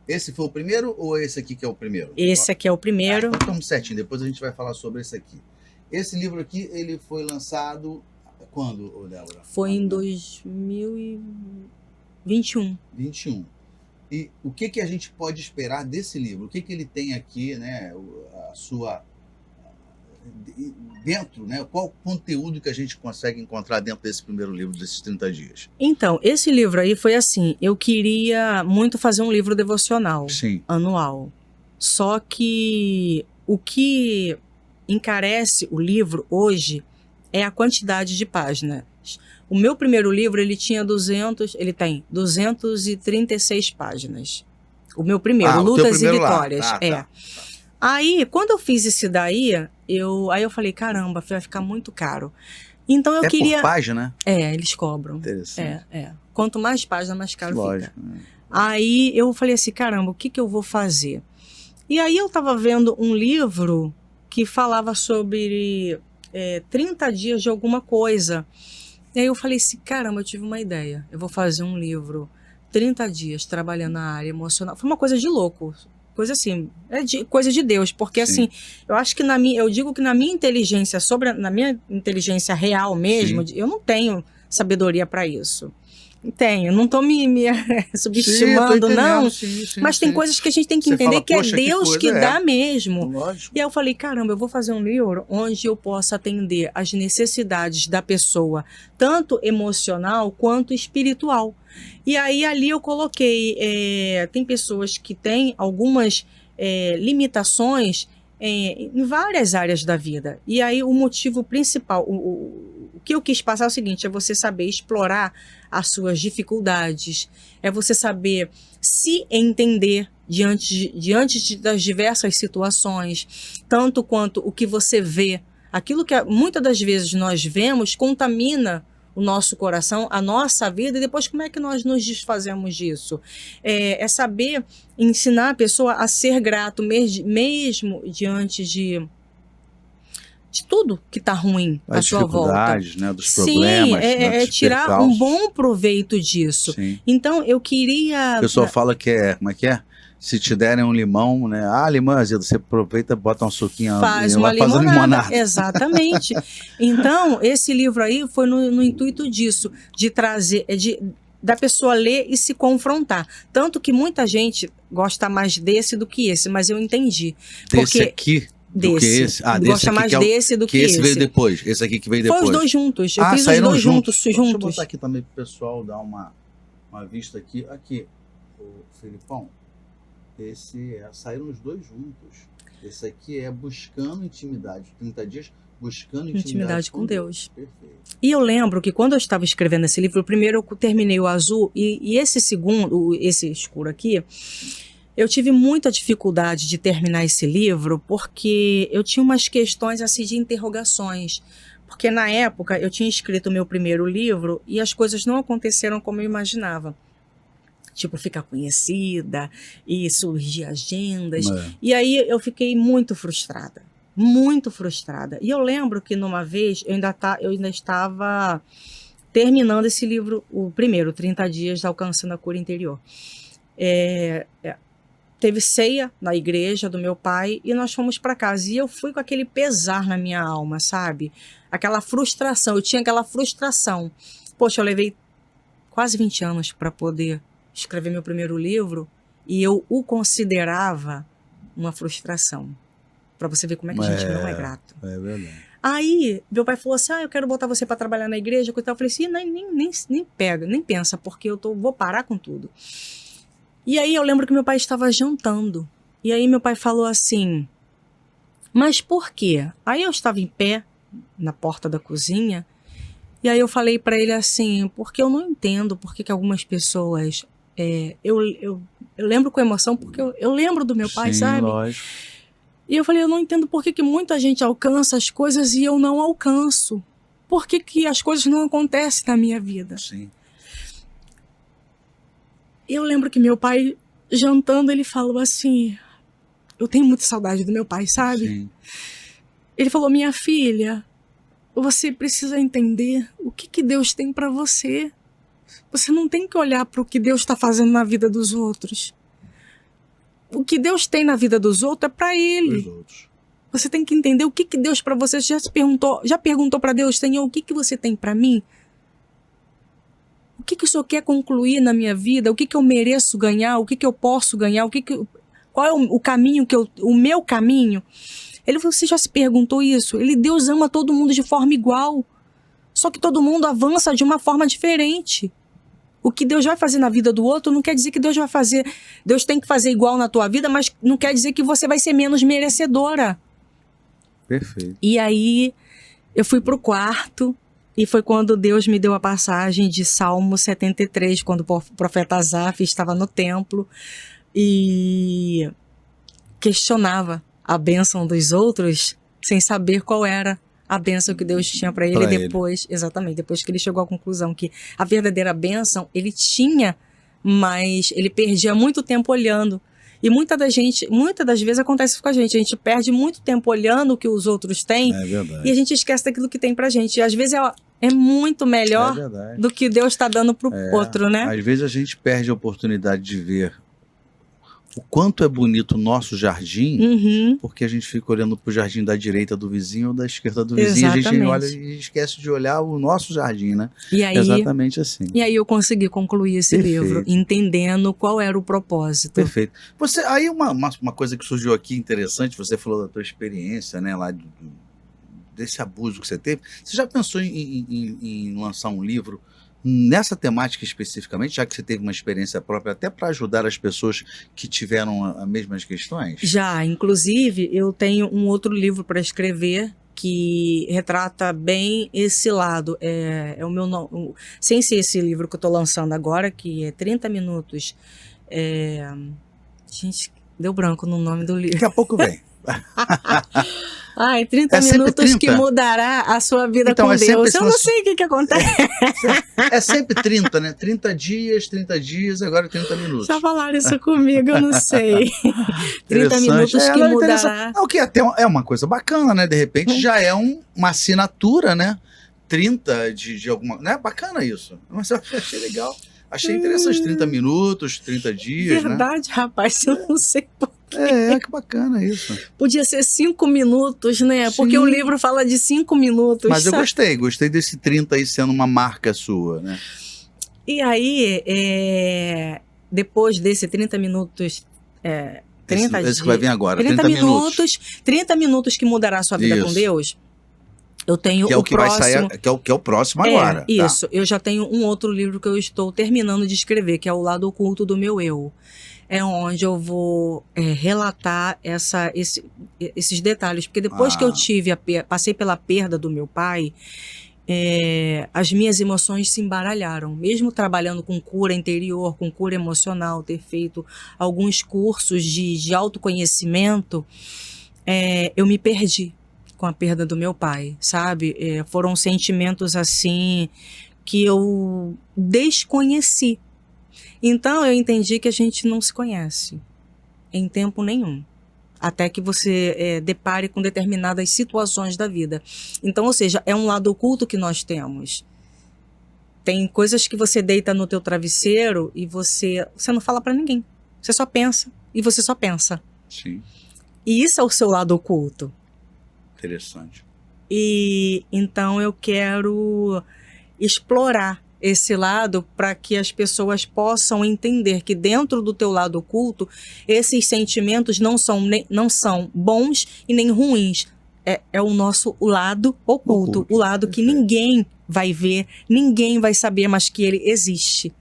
Esse foi o primeiro ou esse aqui que é o primeiro? Esse aqui é o primeiro. Então estamos certinho, depois a gente vai falar sobre esse aqui. Esse livro aqui, ele foi lançado quando, Débora? Foi em 2021. 21. E o que a gente pode esperar desse livro? O que ele tem aqui, né? A sua... dentro, né? Qual o conteúdo que a gente consegue encontrar dentro desse primeiro livro, desses 30 dias? Então, esse livro aí foi assim, eu queria muito fazer um livro devocional. Sim. Anual. Só que o que encarece o livro hoje é a quantidade de páginas. O meu primeiro livro, ele tem 236 páginas. O meu primeiro, Lutas e Vitórias. Tá. Aí, quando eu fiz esse daí, eu falei, vai ficar muito caro. Então eu queria... por página? Eles cobram. Interessante. Quanto mais página, mais caro Lógico, fica. Aí eu falei assim, o que eu vou fazer? E aí eu tava vendo um livro que falava sobre 30 dias de alguma coisa. E aí eu falei assim, eu tive uma ideia. Eu vou fazer um livro, 30 dias trabalhando na área emocional. Foi uma coisa de louco. Coisa assim, coisa de Deus, porque Sim. assim, eu acho que eu digo que na minha inteligência, na minha inteligência real mesmo, eu não tenho sabedoria para isso. Não tô me subestimando, não. Mas tem coisas que a gente tem que entender que é Deus que dá mesmo. Lógico. E aí eu falei, eu vou fazer um livro onde eu possa atender as necessidades da pessoa, tanto emocional quanto espiritual. E aí ali eu coloquei, tem pessoas que têm algumas limitações em várias áreas da vida. E aí o motivo principal, o que eu quis passar é o seguinte, é você saber explorar as suas dificuldades, é você saber se entender diante das diversas situações, tanto quanto o que você vê. Aquilo que muitas das vezes nós vemos contamina o nosso coração, a nossa vida, e depois como é que nós nos desfazemos disso? É saber ensinar a pessoa a ser grato mesmo diante de tudo que está ruim à sua volta. Né, dos problemas. Sim, tirar um bom proveito disso. Sim. Então, eu queria... O pessoal fala que como é que é? Se te derem um limão, né? Limão azedo, você aproveita, bota um suquinho. Faz uma limonada. Exatamente. Então, esse livro aí foi no intuito disso, de trazer, da pessoa ler e se confrontar. Tanto que muita gente gosta mais desse do que esse, mas eu entendi. Desse aqui? Desse. Gosta mais desse do que esse. Esse veio depois, esse aqui que veio depois. Foi os 2 juntos. Eu fiz os 2 juntos. Deixa eu botar aqui também pro pessoal dar uma vista aqui. Aqui, o Felipão. Saíram os 2 juntos. Esse aqui é Buscando Intimidade. 30 dias buscando intimidade com Deus. Perfeito. E eu lembro que quando eu estava escrevendo esse livro, primeiro eu terminei o azul e esse segundo, esse escuro aqui, eu tive muita dificuldade de terminar esse livro porque eu tinha umas questões assim de interrogações. Porque na época eu tinha escrito o meu primeiro livro e as coisas não aconteceram como eu imaginava. Tipo, ficar conhecida e surgir agendas. E aí eu fiquei muito frustrada. Muito frustrada. E eu lembro que numa vez eu ainda estava terminando esse livro, o primeiro, 30 Dias Alcançando a Cura Interior. Teve ceia na igreja do meu pai e nós fomos para casa. E eu fui com aquele pesar na minha alma, sabe? Aquela frustração, eu tinha aquela frustração. Poxa, eu levei quase 20 anos para poder escrever meu primeiro livro e eu o considerava uma frustração. Para você ver como é que a gente não é grato. É verdade. Aí, meu pai falou assim, eu quero botar você para trabalhar na igreja. Eu falei assim, nem pega, nem pensa, porque vou parar com tudo. E aí eu lembro que meu pai estava jantando. E aí meu pai falou assim, mas por quê? Aí eu estava em pé na porta da cozinha. E aí eu falei para ele assim, porque eu não entendo por que algumas pessoas... eu lembro com emoção, porque eu lembro do meu pai, Sim, sabe? Lógico. E eu falei, eu não entendo por que muita gente alcança as coisas e eu não alcanço. Por que as coisas não acontecem na minha vida? Sim. Eu lembro que meu pai, jantando, ele falou assim, eu tenho muita saudade do meu pai, sabe? Sim. Ele falou, minha filha, você precisa entender o que Deus tem para você. Você não tem que olhar para o que Deus está fazendo na vida dos outros. O que Deus tem na vida dos outros é para Ele. Os outros. Você tem que entender o que Deus para você. Já perguntou para Deus, Senhor, o que você tem para mim? O que o Senhor quer concluir na minha vida? O que eu mereço ganhar? O que eu posso ganhar? Qual é o caminho o meu caminho? Ele falou, você já se perguntou isso? Deus ama todo mundo de forma igual. Só que todo mundo avança de uma forma diferente. O que Deus vai fazer na vida do outro não quer dizer que Deus tem que fazer igual na tua vida, mas não quer dizer que você vai ser menos merecedora. Perfeito. E aí eu fui pro quarto e foi quando Deus me deu a passagem de Salmo 73, quando o profeta Asaf estava no templo e questionava a bênção dos outros sem saber qual era a bênção que Deus tinha para ele depois. Exatamente, depois que ele chegou à conclusão que a verdadeira bênção ele tinha, mas ele perdia muito tempo olhando. E muitas das vezes acontece isso com a gente perde muito tempo olhando o que os outros têm, e a gente esquece daquilo que tem pra gente. E às vezes é muito melhor do que Deus está dando pro outro, né? Às vezes a gente perde a oportunidade de ver o quanto é bonito o nosso jardim, porque a gente fica olhando pro jardim da direita do vizinho ou da esquerda do vizinho. Exatamente. A gente olha e esquece de olhar o nosso jardim, né? E aí, exatamente assim. E aí eu consegui concluir esse livro, entendendo qual era o propósito. Perfeito. Aí uma coisa que surgiu aqui interessante, você falou da tua experiência, né, lá desse abuso que você teve. Você já pensou em lançar um livro nessa temática especificamente, já que você teve uma experiência própria, até para ajudar as pessoas que tiveram as mesmas questões? Já, inclusive, eu tenho um outro livro para escrever que retrata bem esse lado. É o meu nome, sem ser esse livro que eu estou lançando agora, que é 30 minutos. Gente, deu branco no nome do livro. Daqui a pouco vem. 30 minutos 30. Que mudará a sua vida com Deus. Eu não sei o que acontece. É sempre 30, né? 30 dias, agora 30 minutos. Já falaram isso comigo, eu não sei. 30 minutos que mudará. O que até é uma coisa bacana, né? De repente já é uma assinatura, né? 30 de alguma... Não é bacana isso? Mas eu achei legal. Achei interessante, 30 minutos, 30 dias, verdade, né? Rapaz, eu não sei por quê. Que bacana isso. Podia ser 5 minutos, né? Sim. Porque o livro fala de 5 minutos. Mas eu gostei desse 30 aí sendo uma marca sua, né? E aí, depois desse 30 minutos... 30 esse que vai vir agora, 30 minutos que mudará a sua vida com Deus. Eu tenho que é o que próximo, vai sair, que é o próximo agora. Isso. Tá. Eu já tenho um outro livro que eu estou terminando de escrever, que é O Lado Oculto do Meu Eu. É onde eu vou relatar esses detalhes. Porque depois que eu passei pela perda do meu pai, as minhas emoções se embaralharam. Mesmo trabalhando com cura interior, com cura emocional, ter feito alguns cursos de autoconhecimento, eu me perdi com a perda do meu pai, sabe? Foram sentimentos assim que eu desconheci. Então eu entendi que a gente não se conhece em tempo nenhum, até que você depare com determinadas situações da vida. Então, ou seja, é um lado oculto que nós temos. Tem coisas que você deita no teu travesseiro e você não fala pra ninguém. Você só pensa e você só pensa. Sim. E isso é o seu lado oculto. Interessante. E então eu quero explorar esse lado para que as pessoas possam entender que dentro do teu lado oculto, esses sentimentos não são bons e nem ruins. É o nosso lado oculto, o lado que ninguém vai ver, ninguém vai saber, mas que ele existe.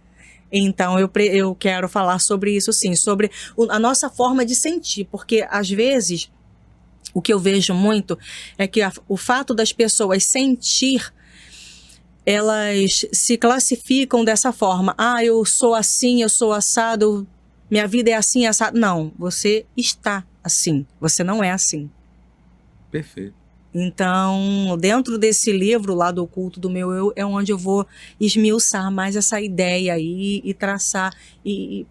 Então eu quero falar sobre isso sim, sobre a nossa forma de sentir, porque às vezes o que eu vejo muito é que o fato das pessoas sentir, elas se classificam dessa forma. Ah, eu sou assim, eu sou assado, minha vida é assim, assado. Não, você está assim, você não é assim. Perfeito. Então, dentro desse livro, Lado Oculto do Meu Eu, é onde eu vou esmiuçar mais essa ideia aí e traçar e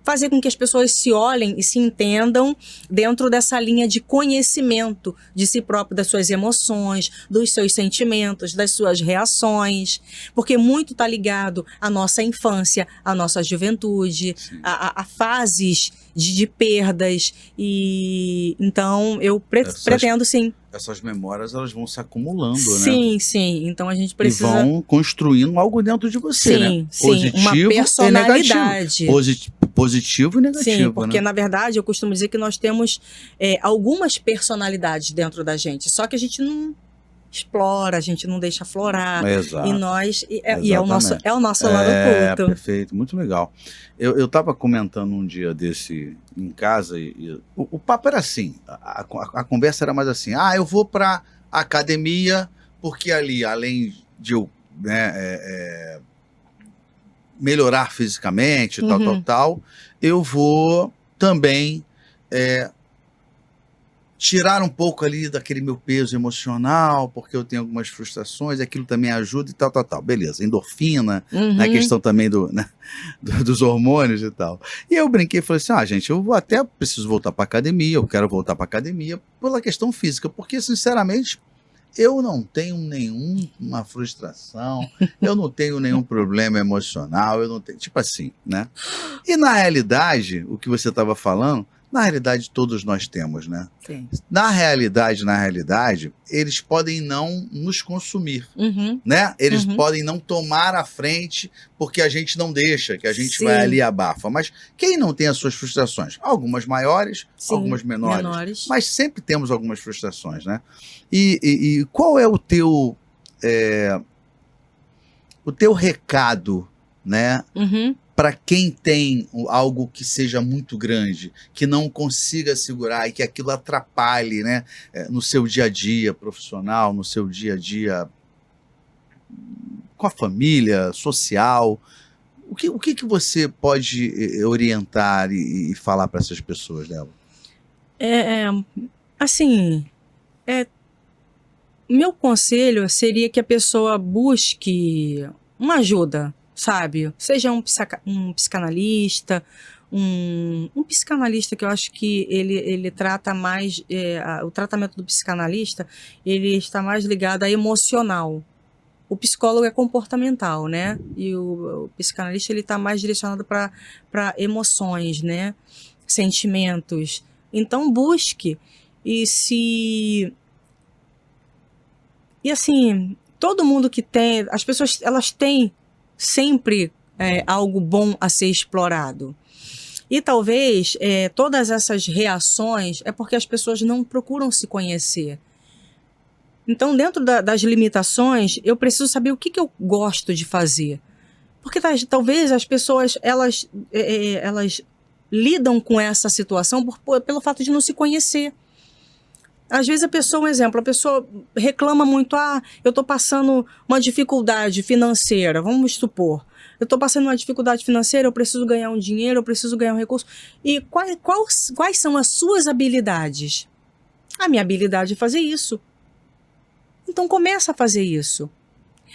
fazer com que as pessoas se olhem e se entendam dentro dessa linha de conhecimento de si próprio, das suas emoções, dos seus sentimentos, das suas reações, porque muito está ligado à nossa infância, à nossa juventude, a fases de perdas, e então eu pretendo sim. Essas memórias, elas vão se acumulando, sim, né? Sim, então a gente precisa... E vão construindo algo dentro de você, né? Sim, uma personalidade. Positivo e negativo. Sim, porque né? Na verdade eu costumo dizer que nós temos algumas personalidades dentro da gente, só que a gente não explora, a gente não deixa aflorar. Exato. E é o nosso lado oculto. Perfeito, muito legal. Eu estava comentando um dia desse em casa e o papo era assim, a conversa era mais assim, eu vou para academia porque ali, além de eu melhorar fisicamente, tal, eu vou também tirar um pouco ali daquele meu peso emocional, porque eu tenho algumas frustrações, aquilo também ajuda e tal. Beleza, endorfina, a questão também dos hormônios e tal. E eu brinquei e falei assim, gente, eu até preciso voltar para academia, eu quero voltar para academia pela questão física, porque, sinceramente, eu não tenho nenhuma frustração, eu não tenho nenhum problema emocional, eu não tenho, tipo assim, né? E na realidade, o que você estava falando, na realidade todos nós temos, né? Sim. Na realidade, eles podem não nos consumir, né? Eles podem não tomar a frente porque a gente não deixa, que a gente vai ali e abafa. Mas quem não tem as suas frustrações? Algumas maiores, algumas menores. Mas sempre temos algumas frustrações, né? E qual é o teu recado, né? Para quem tem algo que seja muito grande, que não consiga segurar e que aquilo atrapalhe, né, no seu dia a dia profissional, no seu dia a dia com a família, social, o que você pode orientar e falar para essas pessoas, Débora? Assim, meu conselho seria que a pessoa busque uma ajuda, sabe? Seja um psicanalista, um psicanalista que eu acho que ele trata mais, o tratamento do psicanalista, ele está mais ligado a emocional. O psicólogo é comportamental, né? E o psicanalista, ele está mais direcionado para emoções, né? Sentimentos. Então, busque. E assim, todo mundo que tem, as pessoas, elas têm sempre algo bom a ser explorado. E talvez todas essas reações é porque as pessoas não procuram se conhecer. Então, dentro das limitações, eu preciso saber o que eu gosto de fazer. Porque talvez as pessoas, elas lidam com essa situação pelo fato de não se conhecer. Às vezes a pessoa reclama muito, eu estou passando uma dificuldade financeira, vamos supor. Eu estou passando uma dificuldade financeira, eu preciso ganhar um dinheiro, eu preciso ganhar um recurso. E quais são as suas habilidades? A minha habilidade é fazer isso. Então começa a fazer isso.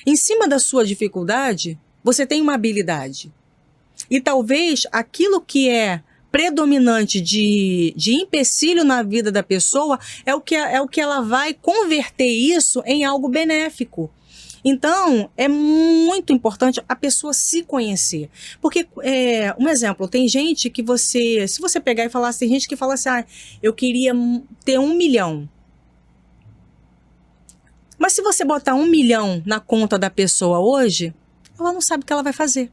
Em cima da sua dificuldade, você tem uma habilidade. E talvez aquilo que é predominante de empecilho na vida da pessoa é o que ela vai converter isso em algo benéfico. Então, é muito importante a pessoa se conhecer. Porque, um exemplo, tem gente que se você pegar e falar, tem gente que fala assim, eu queria ter 1 milhão. Mas se você botar 1 milhão na conta da pessoa hoje, ela não sabe o que ela vai fazer.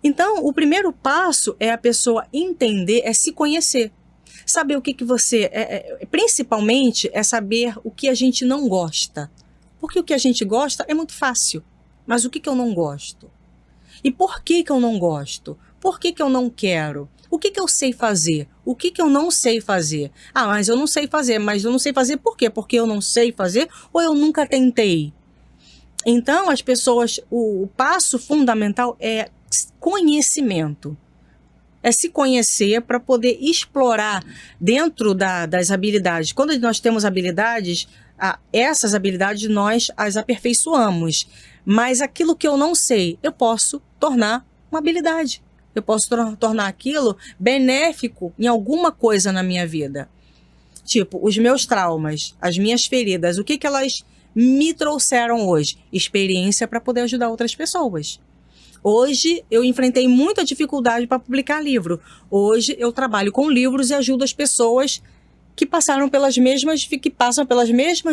Então, o primeiro passo é a pessoa entender, é se conhecer. Saber o que você... principalmente é saber o que a gente não gosta. Porque o que a gente gosta é muito fácil. Mas o que eu não gosto? E por que eu não gosto? Por que eu não quero? O que eu sei fazer? O que eu não sei fazer? Mas eu não sei fazer. Mas eu não sei fazer por quê? Porque eu não sei fazer ou eu nunca tentei? Então, as pessoas... O passo fundamental é conhecimento. É se conhecer para poder explorar dentro das habilidades. Quando nós temos habilidades, essas habilidades nós as aperfeiçoamos. Mas aquilo que eu não sei, eu posso tornar uma habilidade. Eu posso tornar aquilo benéfico em alguma coisa na minha vida. Tipo, os meus traumas, as minhas feridas, o que elas me trouxeram hoje? Experiência para poder ajudar outras pessoas. Hoje eu enfrentei muita dificuldade para publicar livro. Hoje eu trabalho com livros e ajudo as pessoas que passam pelas mesmas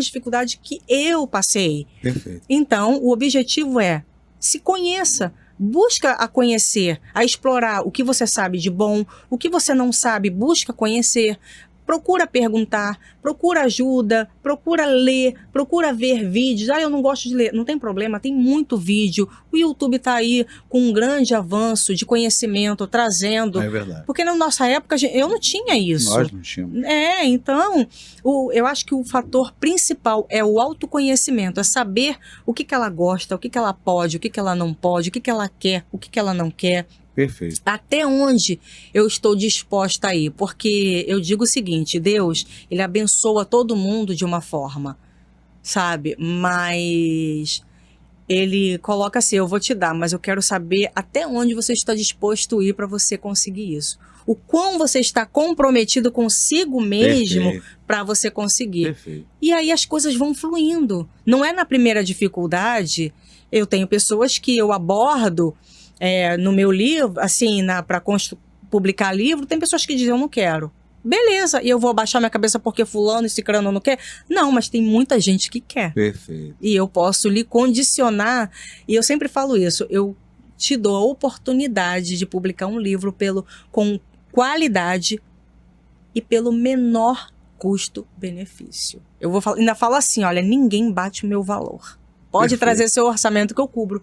dificuldades que eu passei. Perfeito. Então, o objetivo é se conheça. Busca a conhecer, a explorar o que você sabe de bom, o que você não sabe, busca conhecer. Procura perguntar, procura ajuda, procura ler, procura ver vídeos. Eu não gosto de ler. Não tem problema, tem muito vídeo. O YouTube está aí com um grande avanço de conhecimento, trazendo. É verdade. Porque na nossa época eu não tinha isso. Nós não tínhamos. Então, eu acho que o fator principal é o autoconhecimento, é saber o que ela gosta, o que ela pode, o que ela não pode, o que ela quer, o que ela não quer. Perfeito. Até onde eu estou disposta a ir, porque eu digo o seguinte, Deus, ele abençoa todo mundo de uma forma, sabe? Mas ele coloca assim, eu vou te dar, mas eu quero saber até onde você está disposto a ir para você conseguir isso. O quão você está comprometido consigo mesmo para você conseguir. Perfeito. E aí as coisas vão fluindo. Não é na primeira dificuldade. Eu tenho pessoas que eu abordo no meu livro, assim, para publicar livro, tem pessoas que dizem, eu não quero. Beleza, e eu vou abaixar minha cabeça porque fulano e cicrano não quer? Não, mas tem muita gente que quer. Perfeito. E eu posso lhe condicionar, e eu sempre falo isso, eu te dou a oportunidade de publicar um livro com qualidade e pelo menor custo-benefício. Eu ainda falo assim, olha, ninguém bate o meu valor. Pode trazer seu orçamento que eu cubro.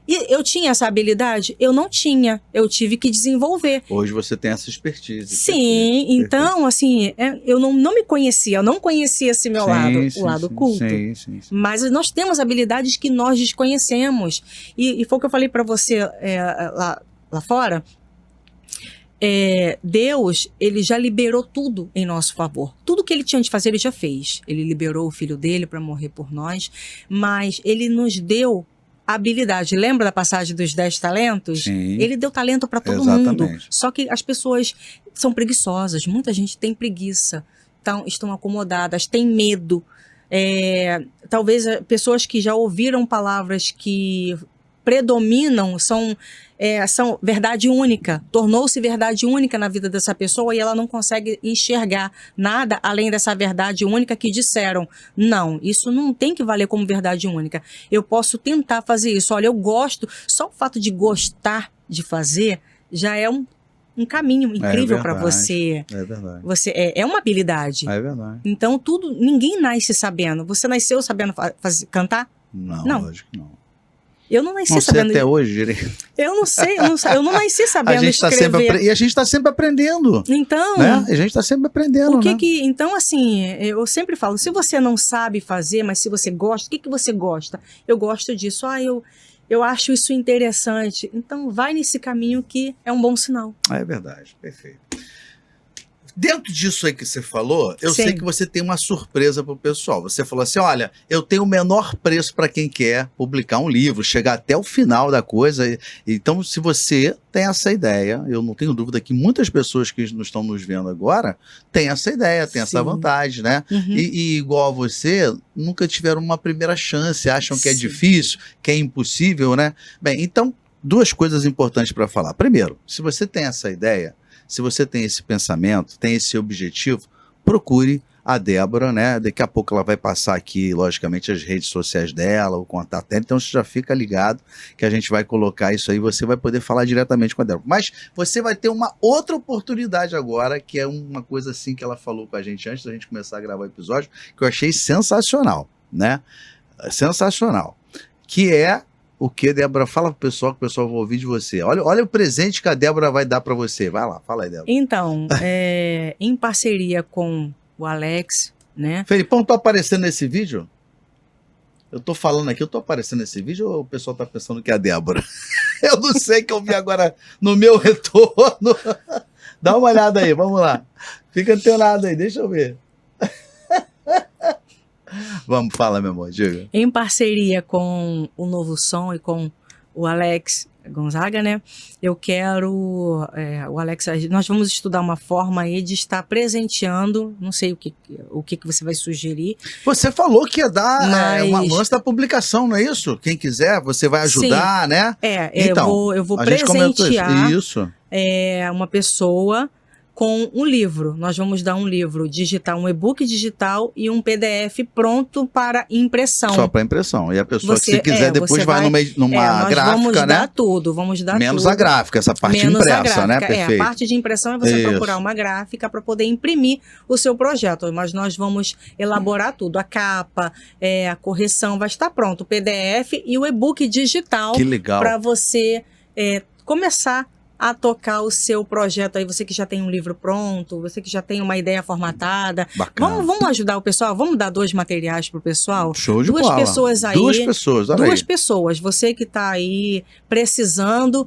E eu tinha essa habilidade? Eu não tinha. Eu tive que desenvolver. Hoje você tem essa expertise. Sim, então, assim, eu não me conhecia. Eu não conhecia esse meu lado, o lado culto. Sim. Mas nós temos habilidades que nós desconhecemos. E foi o que eu falei para você lá fora. Deus, ele já liberou tudo em nosso favor. Tudo que ele tinha de fazer, ele já fez. Ele liberou o filho dele para morrer por nós. Mas ele nos deu habilidade. Lembra da passagem dos 10 talentos? Sim. Ele deu talento para todo mundo. Só que as pessoas são preguiçosas. Muita gente tem preguiça. Estão acomodadas, têm medo. Talvez pessoas que já ouviram palavras que predominam são verdade única. Tornou-se verdade única na vida dessa pessoa e ela não consegue enxergar nada além dessa verdade única que disseram. Não, isso não tem que valer como verdade única. Eu posso tentar fazer isso. Olha, eu gosto. Só o fato de gostar de fazer já é um caminho incrível para você. É verdade. É uma habilidade. É verdade. Então, ninguém nasce sabendo. Você nasceu sabendo cantar? Não, lógico que não. Eu não nasci sabendo. Até hoje, direito. Eu não sei, eu não nasci sabendo escrever. E a gente está sempre aprendendo. Então, né? A gente está sempre aprendendo. Então, assim, eu sempre falo, se você não sabe fazer, mas se você gosta, o que você gosta? Eu gosto disso. Eu acho isso interessante. Então, vai nesse caminho que é um bom sinal. É verdade, perfeito. Dentro disso aí que você falou, eu Sim. sei que você tem uma surpresa para o pessoal. Você falou assim, olha, eu tenho o menor preço para quem quer publicar um livro, chegar até o final da coisa. Então, se você tem essa ideia, eu não tenho dúvida que muitas pessoas que estão nos vendo agora têm essa ideia, têm essa Sim. vontade, né? Uhum. E igual a você, nunca tiveram uma primeira chance, acham que é Sim. difícil, que é impossível, né? Bem, então, duas coisas importantes para falar. Primeiro, se você tem essa ideia, se você tem esse pensamento, tem esse objetivo, procure a Débora, né? Daqui a pouco ela vai passar aqui, logicamente, as redes sociais dela, o contato dela. Então você já fica ligado que a gente vai colocar isso aí, você vai poder falar diretamente com a Débora. Mas você vai ter uma outra oportunidade agora, que é uma coisa assim que ela falou com a gente antes da gente começar a gravar o episódio, que eu achei sensacional, né? Sensacional. Que é o que, Débora? Fala pro pessoal, que o pessoal vai ouvir de você. Olha o presente que a Débora vai dar para você. Vai lá, fala aí, Débora. Então, em parceria com o Alex, né? Felipão, tô aparecendo nesse vídeo? Eu tô falando aqui, eu tô aparecendo nesse vídeo ou o pessoal tá pensando que é a Débora? Eu não sei, que eu vi agora no meu retorno. Dá uma olhada aí, vamos lá. Fica antenado aí, deixa eu ver. Vamos, fala, meu amor, diga. Em parceria com o Novo Som e com o Alex Gonzaga, né? Eu quero, o Alex, nós vamos estudar uma forma aí de estar presenteando, não sei o que você vai sugerir. Você falou que ia dar Mas... uma lance da publicação, não é isso? Quem quiser, você vai ajudar, sim, né? Então, eu vou presentear isso. Uma pessoa com um livro. Nós vamos dar um livro digital, um e-book digital e um PDF pronto para impressão. Só para impressão. E a pessoa que se quiser depois vai numa nós gráfica, vamos né? dar tudo, vamos dar menos tudo. a gráfica, essa parte menos impressa, né? Perfeito. A parte de impressão é você Isso. procurar uma gráfica para poder imprimir o seu projeto. Mas nós vamos elaborar tudo. A capa, a correção, vai estar pronto. O PDF e o e-book digital. Que legal. Para você começar a tocar o seu projeto aí, você que já tem um livro pronto, você que já tem uma ideia formatada. Bacana. Vamos ajudar o pessoal? Vamos dar 2 materiais pro pessoal? Show de duas bola. Pessoas aí. 2 pessoas, olha Duas aí. pessoas. Você que tá aí precisando,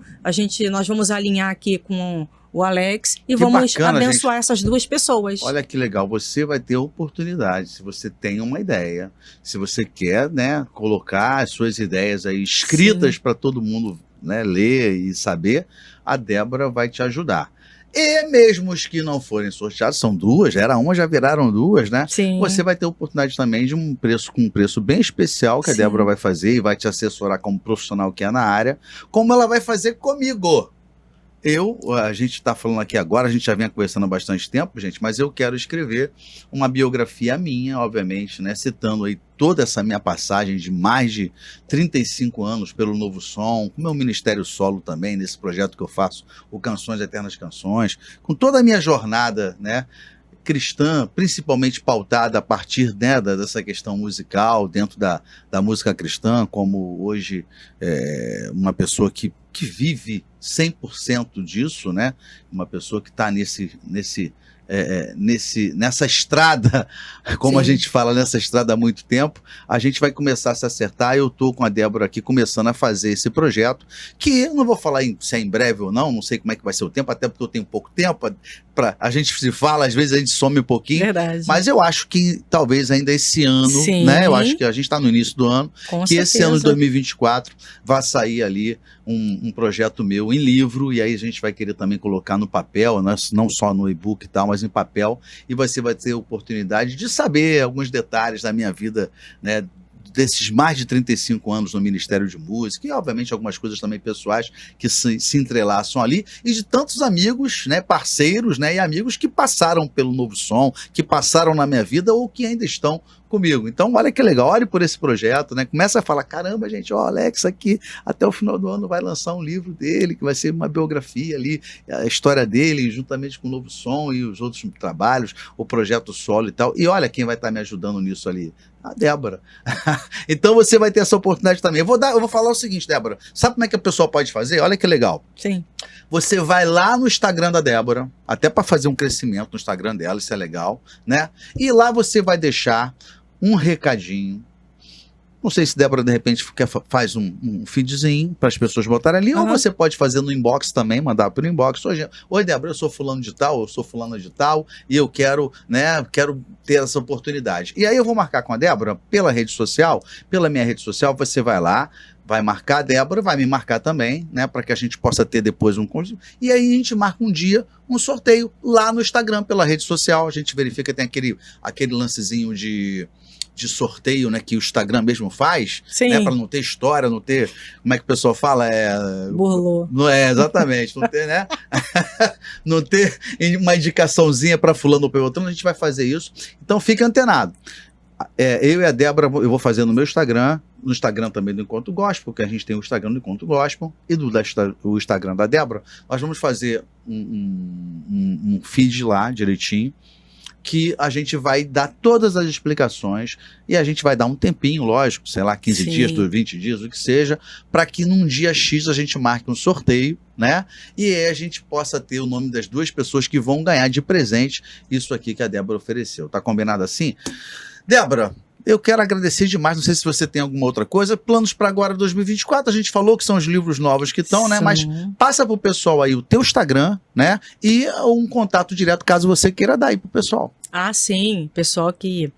nós vamos alinhar aqui com o Alex e vamos bacana, abençoar gente. essas 2 pessoas. Olha que legal, você vai ter oportunidade, se você tem uma ideia, se você quer, né, colocar as suas ideias aí escritas para todo mundo, né, ler e saber, a Débora vai te ajudar. E mesmo os que não forem sorteados, são 2, era uma, já viraram 2, né? Sim. Você vai ter oportunidade também de com um preço bem especial que a Débora vai fazer e vai te assessorar como profissional que é na área, como ela vai fazer comigo. A gente está falando aqui agora, a gente já vem conversando há bastante tempo, gente, mas eu quero escrever uma biografia minha, obviamente, né, citando aí toda essa minha passagem de mais de 35 anos pelo Novo Som, com meu ministério solo também, nesse projeto que eu faço, o Canções Eternas Canções, com toda a minha jornada, né, cristã, principalmente pautada a partir, né, dessa questão musical, dentro da música cristã, como hoje uma pessoa que vive 100% disso, né? Uma pessoa que está nessa estrada, como a gente fala, nessa estrada há muito tempo, a gente vai começar a se acertar. Eu estou com a Débora aqui começando a fazer esse projeto, que eu não vou falar se é em breve ou não sei como é que vai ser o tempo, até porque eu tenho pouco tempo, a gente se fala, às vezes a gente some um pouquinho. Verdade. Mas eu acho que talvez ainda esse ano, né? Eu acho que a gente está no início do ano, com certeza. Esse ano de 2024 vai sair ali um projeto meu em livro, e aí a gente vai querer também colocar no papel, não só no e-book e tal, mas em papel, e você vai ter a oportunidade de saber alguns detalhes da minha vida, né, desses mais de 35 anos no Ministério de Música, e obviamente algumas coisas também pessoais que se entrelaçam ali, e de tantos amigos, né, parceiros, né, e amigos que passaram pelo Novo Som, que passaram na minha vida ou que ainda estão comigo. Então, olha que legal, olhe por esse projeto, né? Começa a falar, caramba, gente, Alex aqui, até o final do ano vai lançar um livro dele, que vai ser uma biografia ali, a história dele, juntamente com o Novo Som e os outros trabalhos, o projeto solo e tal. E olha quem vai estar me ajudando nisso ali, a Débora. Então você vai ter essa oportunidade também. Eu vou falar o seguinte, Débora, sabe como é que a pessoa pode fazer? Olha que legal. Sim. Você vai lá no Instagram da Débora, até para fazer um crescimento no Instagram dela, isso é legal, né? E lá você vai deixar um recadinho Não sei se Débora, de repente, faz um feedzinho para as pessoas botarem ali, ou você pode fazer no inbox também, mandar pelo inbox. Oi, Débora, eu sou fulano de tal, eu sou fulana de tal, e eu quero, né, quero ter essa oportunidade. E aí eu vou marcar com a Débora pela rede social, pela minha rede social, você vai lá, vai marcar a Débora, vai me marcar também, né, para que a gente possa ter depois um convite. E aí a gente marca um dia, um sorteio lá no Instagram, pela rede social, a gente verifica, tem aquele lancezinho de sorteio, né, que o Instagram mesmo faz, né, para não ter história, não ter, como é que o pessoal fala, burlou. Não é, exatamente, não ter, né, não ter uma indicaçãozinha para fulano ou para outro, a gente vai fazer isso, então fica antenado. Eu e a Débora, eu vou fazer no meu Instagram, no Instagram também do Encontro Gospel, porque a gente tem o Instagram do Encontro Gospel e o Instagram da Débora, nós vamos fazer um feed lá direitinho, que a gente vai dar todas as explicações e a gente vai dar um tempinho, lógico, sei lá, 15 dias, 20 dias, o que seja, para que num dia X a gente marque um sorteio, né? E aí a gente possa ter o nome das 2 pessoas que vão ganhar de presente isso aqui que a Débora ofereceu. Tá combinado assim? Débora, eu quero agradecer demais, não sei se você tem alguma outra coisa, planos para agora 2024, a gente falou que são os livros novos que estão, né, mas passa pro pessoal aí o teu Instagram, né, e um contato direto caso você queira dar aí pro pessoal. Ah, sim, pessoal que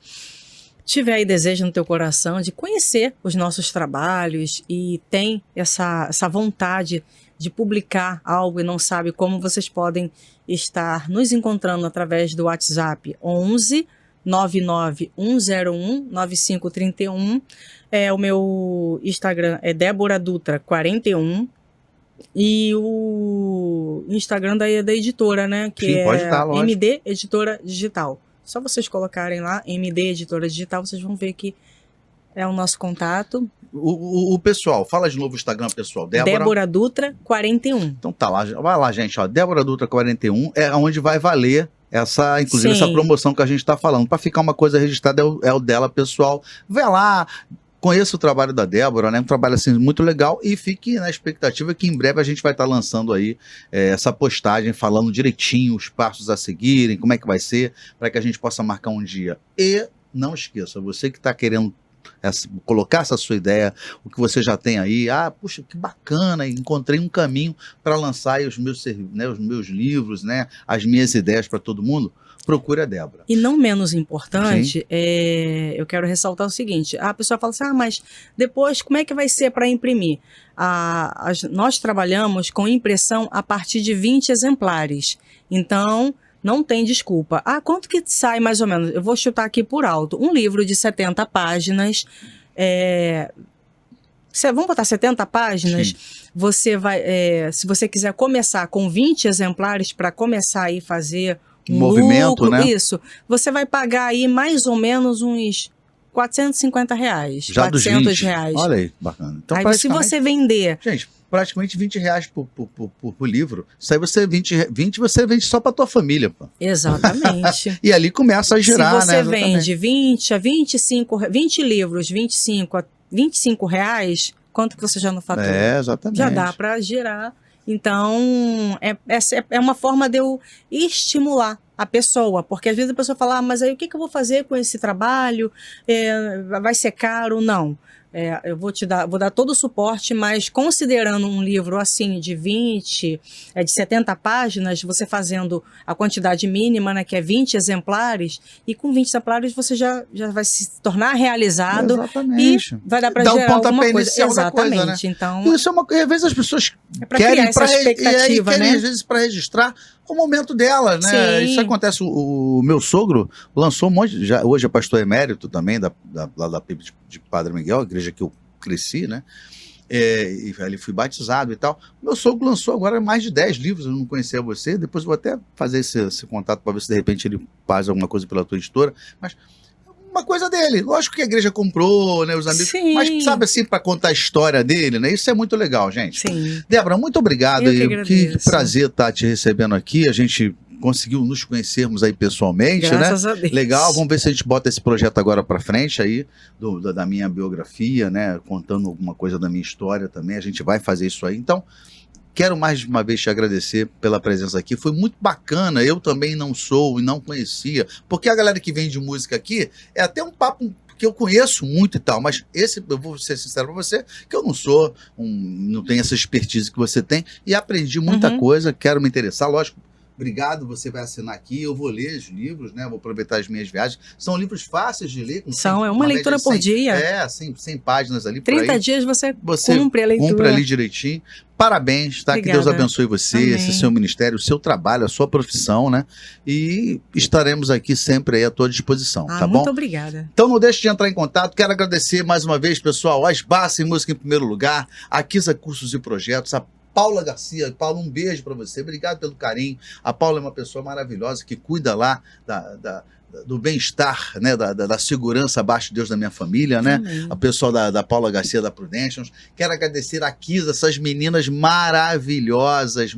tiver aí desejo no teu coração de conhecer os nossos trabalhos e tem essa vontade de publicar algo e não sabe como, vocês podem estar nos encontrando através do WhatsApp 11 99101 9531. O meu Instagram é Débora Dutra 41 e o Instagram da editora, né, que Sim, pode estar, lógico. MD Editora Digital. Só vocês colocarem lá MD Editora Digital, vocês vão ver que é o nosso contato. O pessoal, fala de novo o Instagram, pessoal. Débora Dutra 41. Então tá lá, vai lá, gente, ó, Débora Dutra 41 é onde vai valer inclusive essa promoção que a gente está falando. Para ficar uma coisa registrada é o dela, pessoal. Vai lá, conheça o trabalho da Débora, né? Um trabalho assim muito legal e fique na expectativa que em breve a gente vai estar lançando aí essa postagem falando direitinho os passos a seguirem, como é que vai ser, para que a gente possa marcar um dia. E não esqueça, você que está querendo colocar essa sua ideia, o que você já tem aí, puxa, que bacana, encontrei um caminho para lançar aí os meus livros, né, as minhas ideias para todo mundo, procure a Débora. E não menos importante, eu quero ressaltar o seguinte, a pessoa fala assim, mas depois como é que vai ser para imprimir? Nós trabalhamos com impressão a partir de 20 exemplares, então não tem desculpa. Quanto que sai mais ou menos? Eu vou chutar aqui por alto. Um livro de 70 páginas, vamos botar 70 páginas, você vai, se você quiser começar com 20 exemplares para começar aí fazer um movimento, lucro, né? Isso, você vai pagar aí mais ou menos uns R$450. Já R$400. dos 20. Olha aí, bacana. Então, aí se você vender... Gente, praticamente R$20 por livro. Isso aí você 20 você vende só para tua família, pô. Exatamente. E ali começa a girar, né? Se você vende 20 a 25, 20 livros, 25 a R$25, quanto que você já não faturou? Exatamente. Já dá para girar. Então, é uma forma de eu estimular a pessoa, porque às vezes a pessoa fala, mas aí o que eu vou fazer com esse trabalho? Vai ser caro? Não. Eu vou dar todo o suporte, mas considerando um livro assim de 20, de 70 páginas, você fazendo a quantidade mínima, né, que é 20 exemplares, e com 20 exemplares você já vai se tornar realizado. Exatamente. E vai dar para gerar alguma coisa. Exatamente. Coisa, né? Então, isso é às vezes as pessoas querem criar essa expectativa, querem, né? às vezes, para registrar o momento delas, né? Sim. Isso acontece. O meu sogro lançou um monte, hoje é pastor emérito também, lá da PIB de Padre Miguel, a igreja que eu cresci, né? E ali fui batizado e tal. O meu sogro lançou agora mais de 10 livros, eu não conhecia você, depois eu vou até fazer esse contato para ver se de repente ele faz alguma coisa pela tua editora, mas uma coisa dele, lógico que a igreja comprou, né, os amigos, Sim. mas sabe assim, para contar a história dele, né, isso é muito legal, gente. Sim. Débora, muito obrigado, que prazer estar te recebendo aqui, a gente conseguiu nos conhecermos aí pessoalmente, Graças né? a Deus. Legal, vamos ver se a gente bota esse projeto agora para frente aí, da minha biografia, né, contando alguma coisa da minha história também, a gente vai fazer isso aí, então quero mais uma vez te agradecer pela presença aqui, foi muito bacana, eu também não sou e não conhecia, porque a galera que vem de música aqui, é até um papo porque eu conheço muito e tal, mas esse, eu vou ser sincero para você, que eu não tenho essa expertise que você tem, e aprendi muita coisa, quero me interessar, lógico. Obrigado, você vai assinar aqui, eu vou ler os livros, né? Vou aproveitar as minhas viagens. São livros fáceis de ler. É uma leitura por dia. 100 páginas ali. 30 dias você cumpre a leitura. Cumpre ali direitinho. Parabéns, tá? Obrigada. Que Deus abençoe você, Amém. esse seu ministério, o seu trabalho, a sua profissão, né? E estaremos aqui sempre aí à tua disposição, tá bom? Muito obrigada. Então não deixe de entrar em contato. Quero agradecer mais uma vez, pessoal, a Esbace Música em primeiro lugar, a Kisa Cursos e Projetos, a Paula Garcia. Paula, um beijo para você. Obrigado pelo carinho. A Paula é uma pessoa maravilhosa que cuida lá do bem-estar, né, da segurança abaixo de Deus da minha família, né? Amém. A pessoal da Paula Garcia da Prudentials. Quero agradecer a Kisa, essas meninas maravilhosas,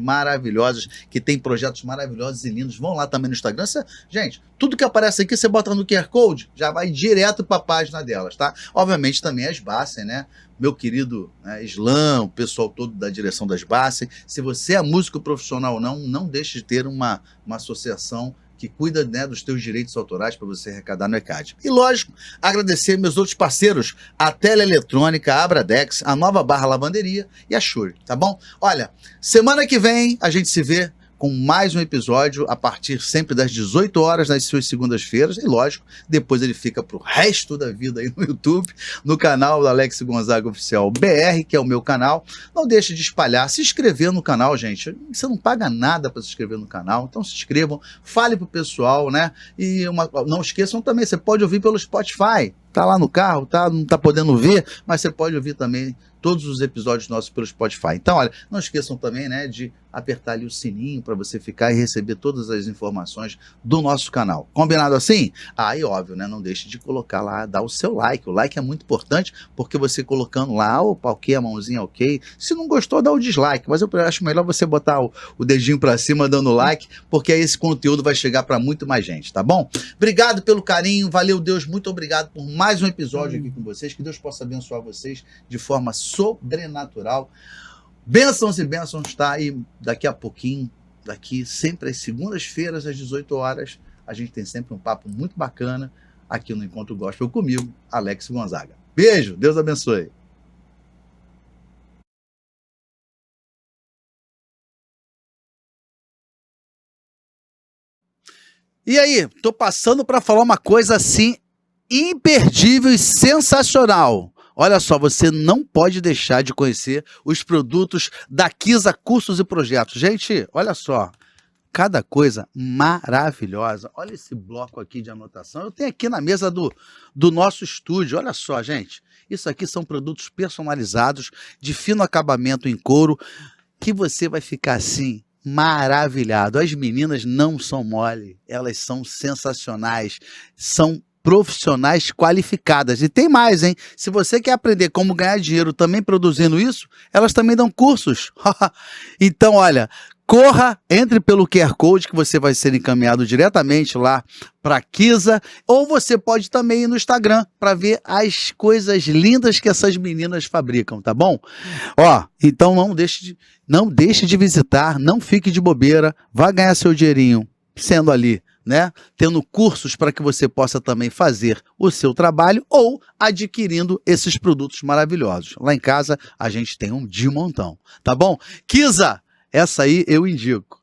que tem projetos maravilhosos e lindos. Vão lá também no Instagram. Gente, tudo que aparece aqui, você bota no QR Code, já vai direto para a página delas, tá? Obviamente também as Bassem, né? Meu querido, né, Islam, o pessoal todo da direção das Bassem. Se você é músico profissional ou não deixe de ter uma associação que cuida, né, dos teus direitos autorais para você arrecadar no ECAD. E, lógico, agradecer meus outros parceiros, a Teleeletrônica, a Abradex, a Nova Barra Lavanderia e a Shure, tá bom? Olha, semana que vem a gente se vê com mais um episódio a partir sempre das 18 horas nas suas segundas-feiras. E, lógico, depois ele fica pro resto da vida aí no YouTube, no canal do Alex Gonzaga Oficial BR, que é o meu canal. Não deixe de espalhar, se inscrever no canal, gente. Você não paga nada para se inscrever no canal, então se inscrevam, fale pro pessoal, né? E não esqueçam também, você pode ouvir pelo Spotify. Tá lá no carro, tá? Não tá podendo ver, mas você pode ouvir também todos os episódios nossos pelo Spotify. Então, olha, não esqueçam também, né, de apertar ali o sininho para você ficar e receber todas as informações do nosso canal. Combinado assim? E óbvio, né, não deixe de colocar lá, dar o seu like. O like é muito importante, porque você colocando lá, opa, ok, a mãozinha ok. Se não gostou, dá o dislike, mas eu acho melhor você botar o dedinho para cima dando like, porque aí esse conteúdo vai chegar para muito mais gente, tá bom? Obrigado pelo carinho, valeu Deus, muito obrigado por mais um episódio aqui com vocês, que Deus possa abençoar vocês de forma sobrenatural. Bênçãos e bênçãos, tá? E daqui a pouquinho, daqui sempre às segundas-feiras, às 18 horas, a gente tem sempre um papo muito bacana aqui no Encontro Gospel comigo, Alex Gonzaga. Beijo, Deus abençoe. E aí, tô passando para falar uma coisa assim imperdível e sensacional. Olha só, você não pode deixar de conhecer os produtos da Kisa Cursos e Projetos. Gente, olha só, cada coisa maravilhosa. Olha esse bloco aqui de anotação. Eu tenho aqui na mesa do nosso estúdio. Olha só, gente. Isso aqui são produtos personalizados, de fino acabamento em couro, que você vai ficar assim, maravilhado. As meninas não são mole, elas são sensacionais, são profissionais qualificadas. E tem mais, hein? Se você quer aprender como ganhar dinheiro também produzindo isso, elas também dão cursos. Então, olha, corra, entre pelo QR Code que você vai ser encaminhado diretamente lá para a Kisa, ou você pode também ir no Instagram para ver as coisas lindas que essas meninas fabricam, tá bom? Ó, então não deixe de visitar, não fique de bobeira, vá ganhar seu dinheirinho sendo ali, né? Tendo cursos para que você possa também fazer o seu trabalho ou adquirindo esses produtos maravilhosos. Lá em casa a gente tem um de montão, tá bom? Kisa, essa aí eu indico.